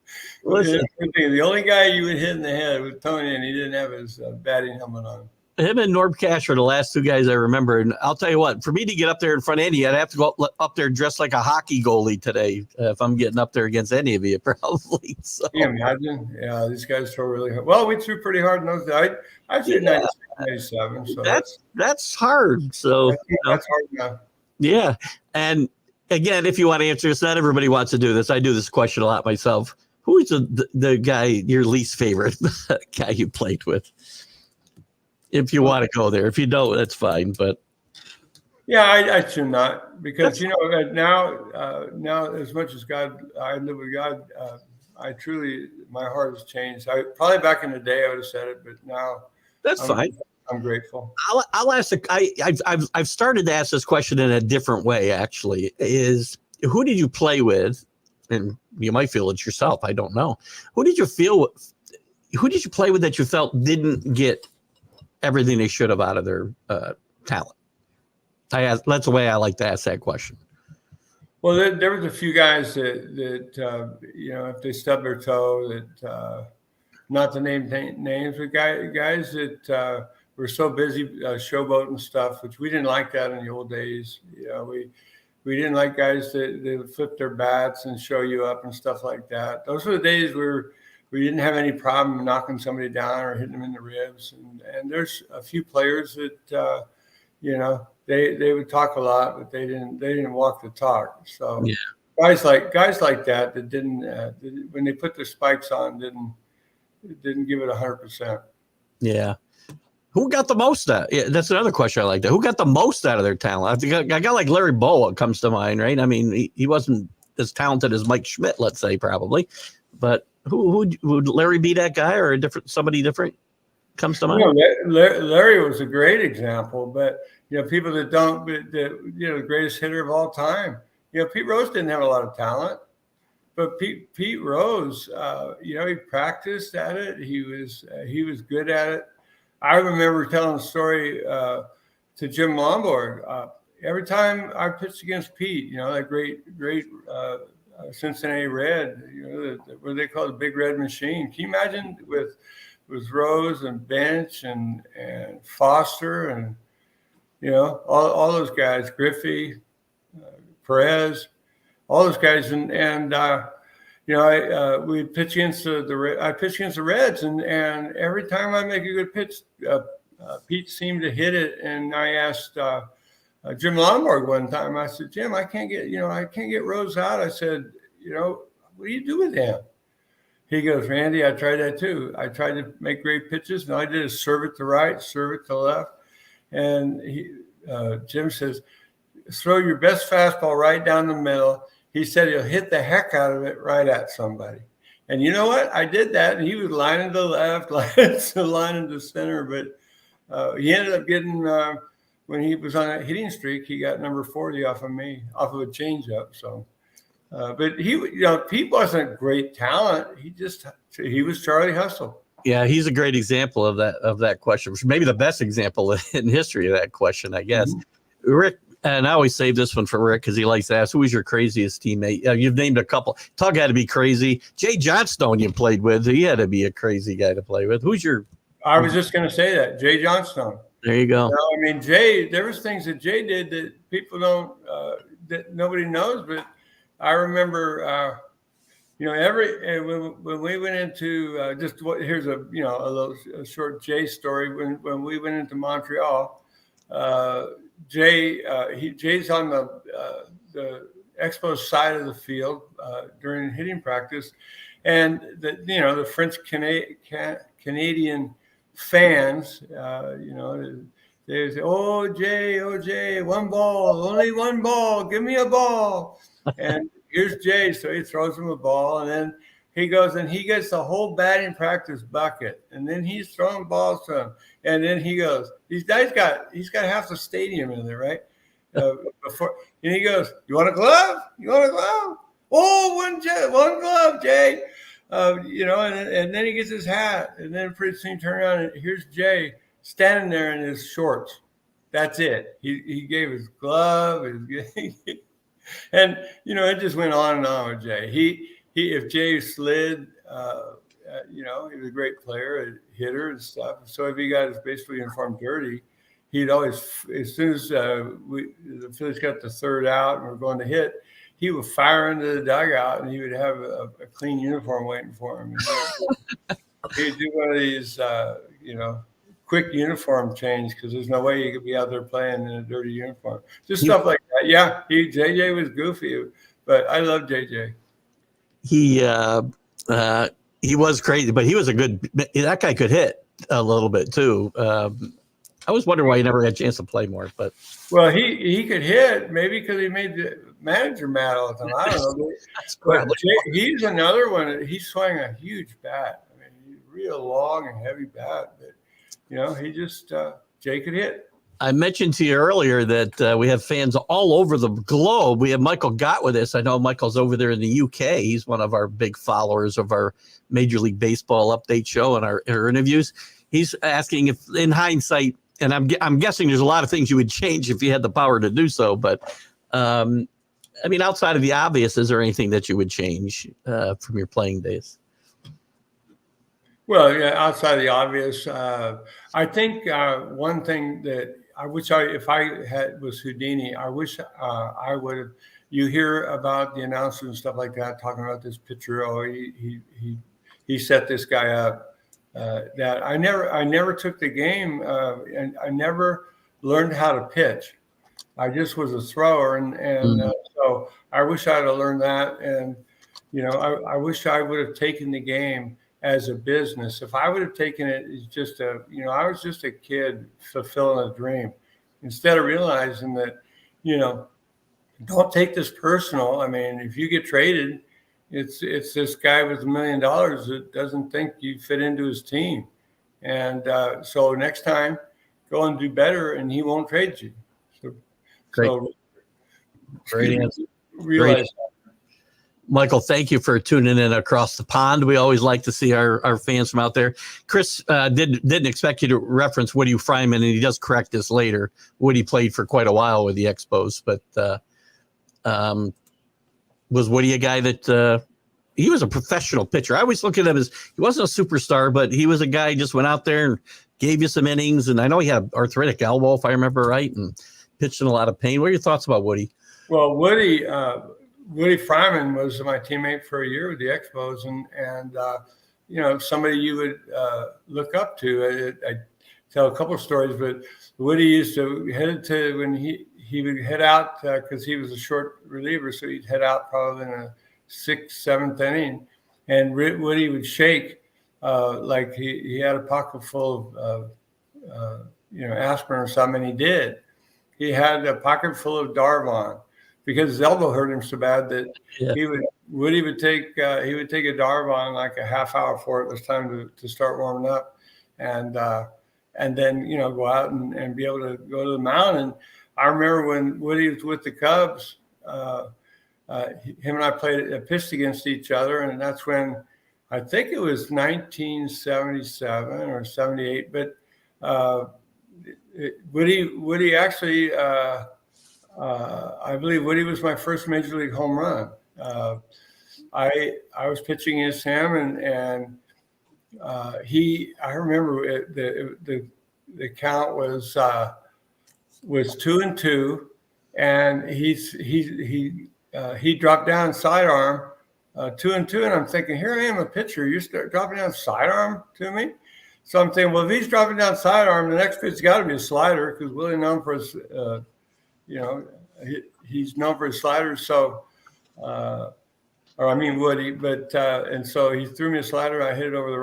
The only guy you would hit in the head was Tony, and he didn't have his batting helmet on. Him and Norb Cash are the last two guys I remember. And I'll tell you what, for me to get up there in front of any, I'd have to go up there dressed like a hockey goalie today if I'm getting up there against any of you, probably. So. Can you imagine? Yeah, these guys throw really hard. Well, we threw pretty hard in those days. I threw 96, 97. So that's hard. So that's hard enough. Yeah. And again, if you want to answer this, not everybody wants to do this. I do this question a lot myself. Who is the guy, your least favorite guy you played with? If you want to go there. If you don't, that's fine. But yeah, I should not, because now as much as I live with God, I truly, my heart has changed. Probably back in the day I would have said it, but now that's fine. I'm grateful. I'll ask. I've started to ask this question in a different way. Actually, is who did you play with? And you might feel it's yourself. I don't know. Who did you play with that you felt didn't get everything they should have out of their talent? That's the way I like to ask that question. Well, there was a few guys that if they stubbed their toe, that not to name names, but guys that were so busy showboating stuff, which we didn't like that in the old days. We didn't like guys that would flip their bats and show you up and stuff like that. Those were the days where we didn't have any problem knocking somebody down or hitting them in the ribs. And there's a few players that, they would talk a lot, but they didn't walk the talk. So guys like that didn't, when they put their spikes on, didn't give it 100%. Yeah. Who got the most out? Yeah, that's another question I like that. Who got the most out of their talent? I think a guy like Larry Bowa comes to mind, right? I mean, he wasn't as talented as Mike Schmidt, let's say, probably, but who would Larry be that guy, or somebody different comes to mind? Larry was a great example, but people that don't, the greatest hitter of all time. Pete Rose didn't have a lot of talent, but Pete Rose, he practiced at it. He was good at it. I remember telling a story to Jim Lomborg. Every time I pitched against Pete, that great Cincinnati Red, what they call the Big Red Machine. Can you imagine with Rose and Bench and Foster and all those guys, Griffey, Perez, all those guys, and we pitch against I pitch against the Reds, and every time I make a good pitch, Pete seemed to hit it, and I asked Jim Lonborg one time. I said, Jim, I can't get Rose out. I said, what do you do with him? He goes, Randy, I tried that too. I tried to make great pitches, and all I did is serve it to right, serve it to left. And Jim says, throw your best fastball right down the middle. He said he'll hit the heck out of it right at somebody. And you know what? I did that, and he was lining to the left, lining to center. But he ended up getting, when he was on a hitting streak, he got number 40 off of me, off of a changeup. So, but Pete wasn't a great talent. He was Charlie Hustle. Yeah, he's a great example of that question. Maybe the best example in history of that question, I guess. Mm-hmm. Rick, and I always save this one for Rick because he likes to ask, who was your craziest teammate? You've named a couple. Tug had to be crazy. Jay Johnstone you played with. He had to be a crazy guy to play with. Who's your? I was just going to say that. Jay Johnstone. There you go. Jay, there was things that Jay did that people don't, that nobody knows, but I remember, when we went into here's a short Jay story. When we went into Montreal, Jay's on the Expos side of the field during hitting practice, and the French Canadian fans, they say, oh Jay, one ball, only one ball, give me a ball. And here's Jay, so he throws him a ball, and then he goes and he gets the whole batting practice bucket, and then he's throwing balls to him, and then he goes, he's got half the stadium in there, right? And he goes, you want a glove? Oh, one glove, Jay. And then he gets his hat, and then pretty soon turn around, and here's Jay standing there in his shorts. That's it. He gave his glove, and it just went on and on with Jay. If Jay slid, he was a great player, a hitter and stuff. So if he got his baseball uniform dirty, he'd always, as soon as the Phillies got the third out and we're going to hit, he would fire into the dugout, and he would have a clean uniform waiting for him. He'd do one of these, quick uniform change, because there's no way you could be out there playing in a dirty uniform. Just stuff like that. Yeah, JJ was goofy, but I love JJ. He was crazy, but he was that guy could hit a little bit too. I was wondering why he never had a chance to play more, but well, he could hit, maybe because he made the manager mad all the time. I don't know. But he's another one. He swung a huge bat. I mean, he's real long and heavy bat, but he just Jay could hit. I mentioned to you earlier that we have fans all over the globe. We have Michael Gott with us. I know Michael's over there in the UK. He's one of our big followers of our Major League Baseball update show and our interviews. He's asking if, in hindsight, and I'm guessing there's a lot of things you would change if you had the power to do so. But outside of the obvious, is there anything that you would change from your playing days? Well, yeah, outside of the obvious, I think one thing that I wish if I was Houdini, I wish I would have. You hear about the announcers and stuff like that talking about this pitcher. Oh, he set this guy up. That I never took the game, and I never learned how to pitch. I just was a thrower, and so I wish I'd have learned that. And I wish I would have taken the game as a business. If I would have taken it as just I was just a kid fulfilling a dream, instead of realizing that, don't take this personal. I mean, if you get traded, it's this guy with $1 million that doesn't think you fit into his team. And so next time, go and do better, and he won't trade you. So, great answer. Realize that. Michael, thank you for tuning in across the pond. We always like to see our fans from out there. Chris didn't expect you to reference Woody Fryman, and he does correct this later. Woody played for quite a while with the Expos, but Was Woody a guy that he was a professional pitcher? I always look at him as he wasn't a superstar, but he was a guy who just went out there and gave you some innings. And I know he had arthritic elbow, if I remember right, and pitched in a lot of pain. What are your thoughts about Woody? Well, Woody Fryman was my teammate for a year with the Expos, and somebody you would look up to. I tell a couple of stories, but Woody used to when he would head out because he was a short reliever, so he'd head out probably in a 6th, 7th inning, and Woody would shake like he had a pocket full of aspirin or something, and he did. He had a pocket full of Darvon because his elbow hurt him so bad that Woody would take a Darvon like a half hour before it was time to start warming up, and then go out and be able to go to the mound. And I remember when Woody was with the Cubs, him and I pitched against each other, and that's when I think it was 1977 or 78, but Woody actually, I believe Woody was my first major league home run. I was pitching against him, and I remember the count was 2-2, and he dropped down sidearm 2-2, and I'm thinking, here I am, a pitcher, you start dropping down sidearm to me. So I'm thinking, well, if he's dropping down sidearm, the next pitch's got to be a slider because Willie's known for his, he's known for his sliders. So, Woody, but and so he threw me a slider. I hit it over the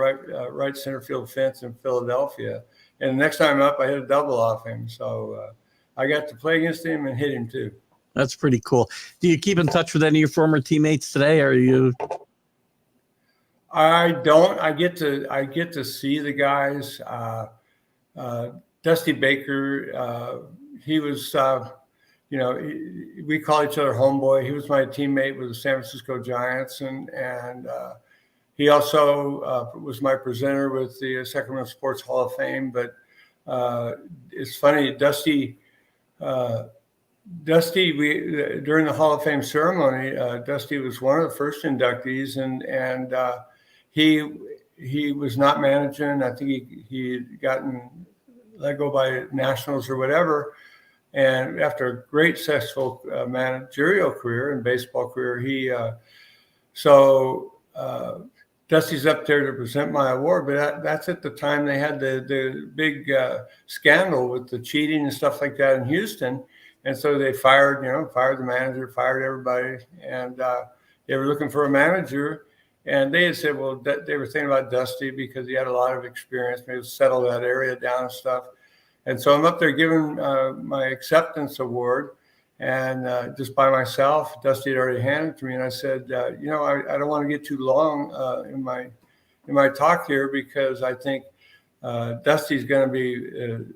right center field fence in Philadelphia, and the next time up, I hit a double off him. So I got to play against him and hit him too. That's pretty cool. Do you keep in touch with any of your former teammates today? Or are you? I don't. I get to see the guys. Dusty Baker, he was, we call each other homeboy. He was my teammate with the San Francisco Giants, and he also was my presenter with the Sacramento Sports Hall of Fame. But it's funny, Dusty. During the Hall of Fame ceremony, Dusty was one of the first inductees, and he was not managing. I think he had gotten let go by Nationals or whatever. And after a great successful managerial career and baseball career, Dusty's up there to present my award. But that's at the time they had the big scandal with the cheating and stuff like that in Houston. And so they fired the manager, fired everybody, and they were looking for a manager. And they had said, well, they were thinking about Dusty because he had a lot of experience, maybe settle that area down and stuff. And so I'm up there giving my acceptance award, and just by myself. Dusty had already handed it to me, and I said, I don't want to get too long in my talk here because I think Dusty's going to be.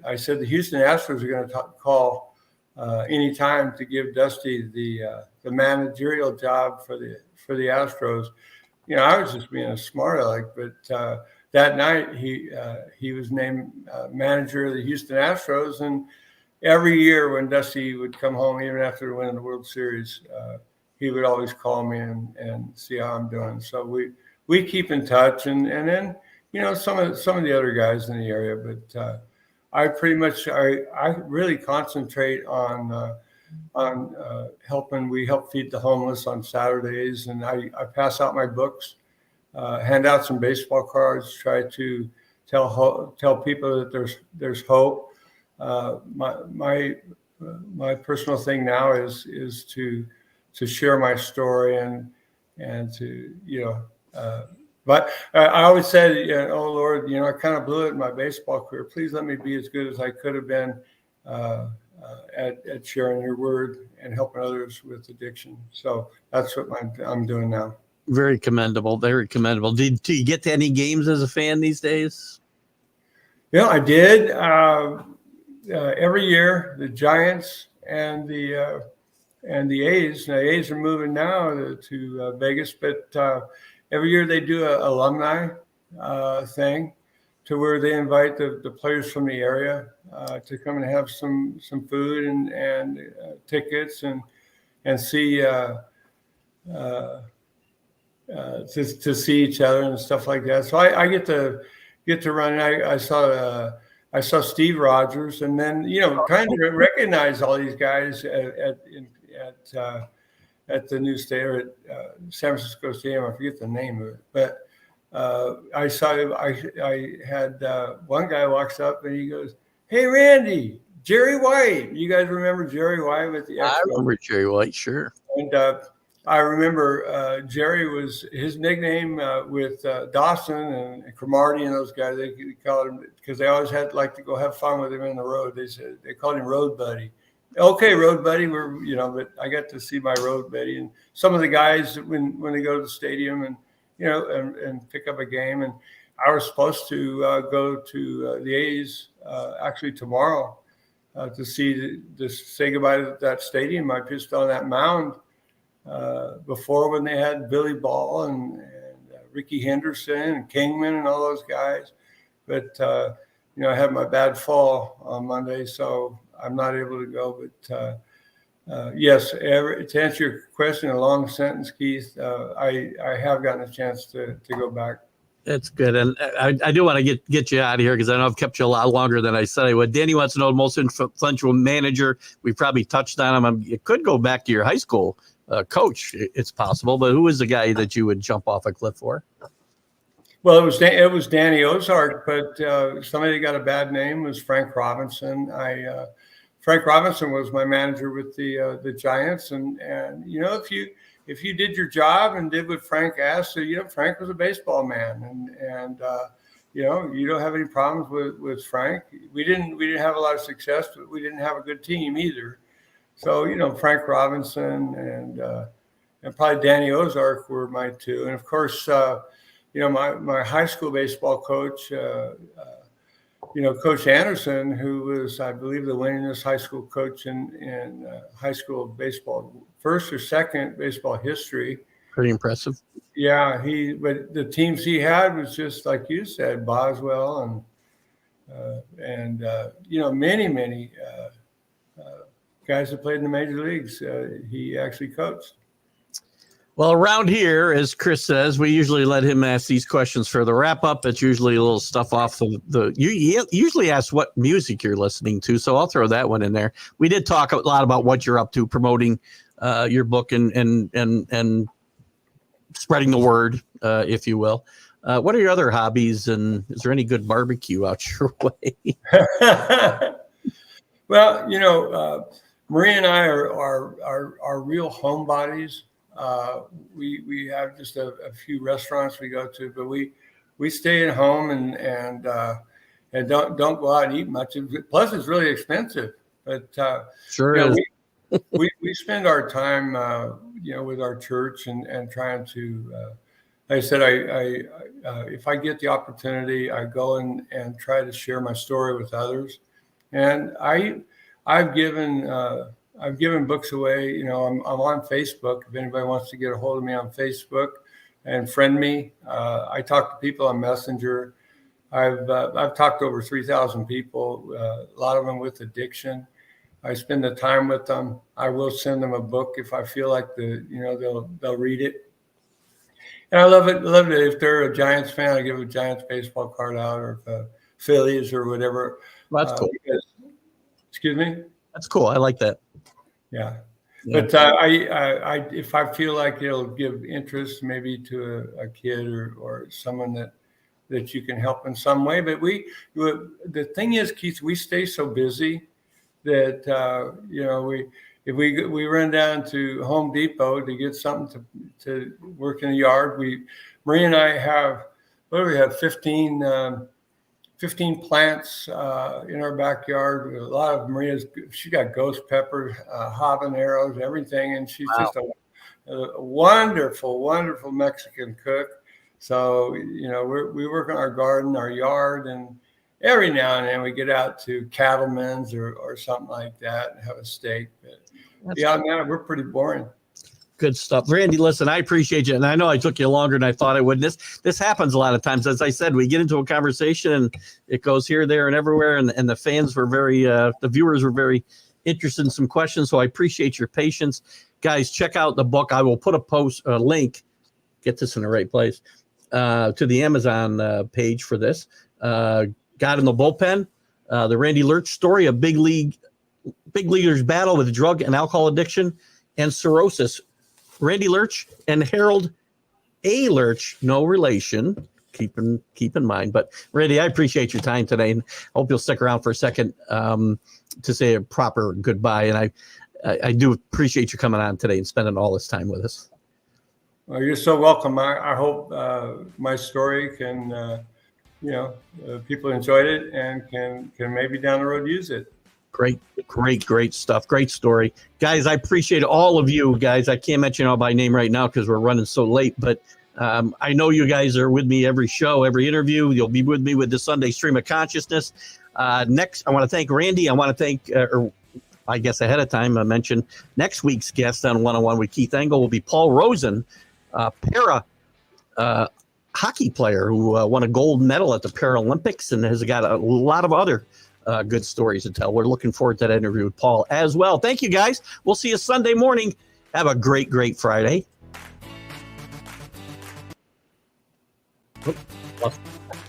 I said the Houston Astros are going to call any time to give Dusty the managerial job for the Astros. I was just being a smart aleck, but that night he was named manager of the Houston Astros, and every year when Dusty would come home, even after winning the World Series, he would always call me and see how I'm doing. So we keep in touch, and then some of the other guys in the area, but I really concentrate on helping. We help feed the homeless on Saturdays, and I pass out my books, hand out some baseball cards, try to tell people that there's hope. My personal thing now is to share my story and to but I always said, oh Lord, I kind of blew it in my baseball career. Please let me be as good as I could have been at sharing your word and helping others with addiction. So that's what I'm doing now. Very commendable. Very commendable. Do you get to any games as a fan these days? I did. Every year, the Giants and the A's. Now, the A's are moving now to Vegas, but every year they do an alumni thing to where they invite the players from the area to come and have some food and tickets and see to see each other and stuff like that. So I get to run. I saw Steve Rogers, and then kind of recognize all these guys at the new stadium at San Francisco Stadium. I forget the name of it, but I had one guy walks up and he goes, "Hey, Randy, Jerry White." You guys remember Jerry White with the Expos? I remember Jerry White, sure. And I remember Jerry was his nickname with Dawson and Cromartie and those guys. They called him because they always had to go have fun with him in the road. They called him Road Buddy. Okay, Road Buddy. But I got to see my Road Buddy and some of the guys when they go to the stadium and and pick up a game. And I was supposed to go to the A's actually tomorrow to say goodbye to that stadium. I pitched on that mound before when they had Billy Ball and Ricky Henderson and Kingman and all those guys. But, I had my bad fall on Monday, so I'm not able to go. But, yes, to answer your question, a long sentence, Keith, I have gotten a chance to go back. That's good. And I do want to get you out of here because I know I've kept you a lot longer than I said I would. Danny wants to know the most influential manager. We probably touched on him. You could go back to your high school coach. It's possible. But who is the guy that you would jump off a cliff for? Well, it was Danny Ozark, but somebody that got a bad name was Frank Robinson. Frank Robinson was my manager with the Giants. And if you did your job and did what Frank asked, so Frank was a baseball man, and you don't have any problems with Frank. We didn't have a lot of success, but we didn't have a good team either. So Frank Robinson and probably Danny Ozark were my two, and of course my high school baseball coach. Coach Anderson, who was, I believe, the winningest high school coach in high school baseball, first or second baseball history. Pretty impressive. Yeah, but the teams he had was just like you said, Boswell and many guys that played in the major leagues. He actually coached. Well, around here, as Chris says, we usually let him ask these questions for the wrap up. It's usually a little stuff off you usually ask what music you're listening to. So I'll throw that one in there. We did talk a lot about what you're up to, promoting your book and spreading the word, if you will. What are your other hobbies, and is there any good barbecue out your way? Well, Maria and I are real homebodies. We have just a few restaurants we go to, but we stay at home and don't go out and eat much. Plus, it's really expensive. But sure is. We spend our time, with our church and trying to. Like I said, if I get the opportunity, I go and try to share my story with others. And I've given books away. I'm on Facebook. If anybody wants to get a hold of me on Facebook and friend me, I talk to people on Messenger. I've talked to over 3,000 people, a lot of them with addiction. I spend the time with them. I will send them a book if I feel like they'll read it. And I love it. If they're a Giants fan, I give a Giants baseball card out, or Phillies or whatever. Well, that's cool. Excuse me? That's cool. I like that. Yeah. But I if I feel like it'll give interest maybe to a kid or someone that you can help in some way. But the thing is, Keith, we stay so busy that if we run down to Home Depot to get something to work in the yard, Maria and I have 15 plants in our backyard. A lot of Maria's, she got ghost peppers, habaneros, everything. And she's just a wonderful, wonderful Mexican cook. So, we work on our garden, our yard, and every now and then we get out to Cattleman's or something like that and have a steak. But man, we're pretty boring. Good stuff. Randy, listen, I appreciate you. And I know I took you longer than I thought I would. This happens a lot of times. As I said, we get into a conversation and it goes here, there, and everywhere. And the fans were the viewers were very interested in some questions. So I appreciate your patience. guys, check out the book. I will put a link, get this in the right place, to the Amazon page for this. God in the Bullpen, the Randy Lerch story, a big leaguer's battle with drug and alcohol addiction and cirrhosis. Randy Lerch and Harold A. Lerch, no relation. Keep in mind. But Randy, I appreciate your time today, and hope you'll stick around for a second to say a proper goodbye. And I do appreciate you coming on today and spending all this time with us. Well, you're so welcome. I hope my story can, people enjoyed it and can maybe down the road use it. Great stuff. Great story. Guys, I appreciate all of you guys. I can't mention all by name right now because we're running so late, but I know you guys are with me every show, every interview. You'll be with me with the Sunday Stream of Consciousness. Next, I want to thank Randy. I want to thank, I guess ahead of time, I mentioned next week's guest on One-on-One with Keith Engle will be Paul Rosen, para hockey player who won a gold medal at the Paralympics and has got a lot of other good stories to tell. We're looking forward to that interview with Paul as well. Thank you, guys. We'll see you Sunday morning. Have a great Friday.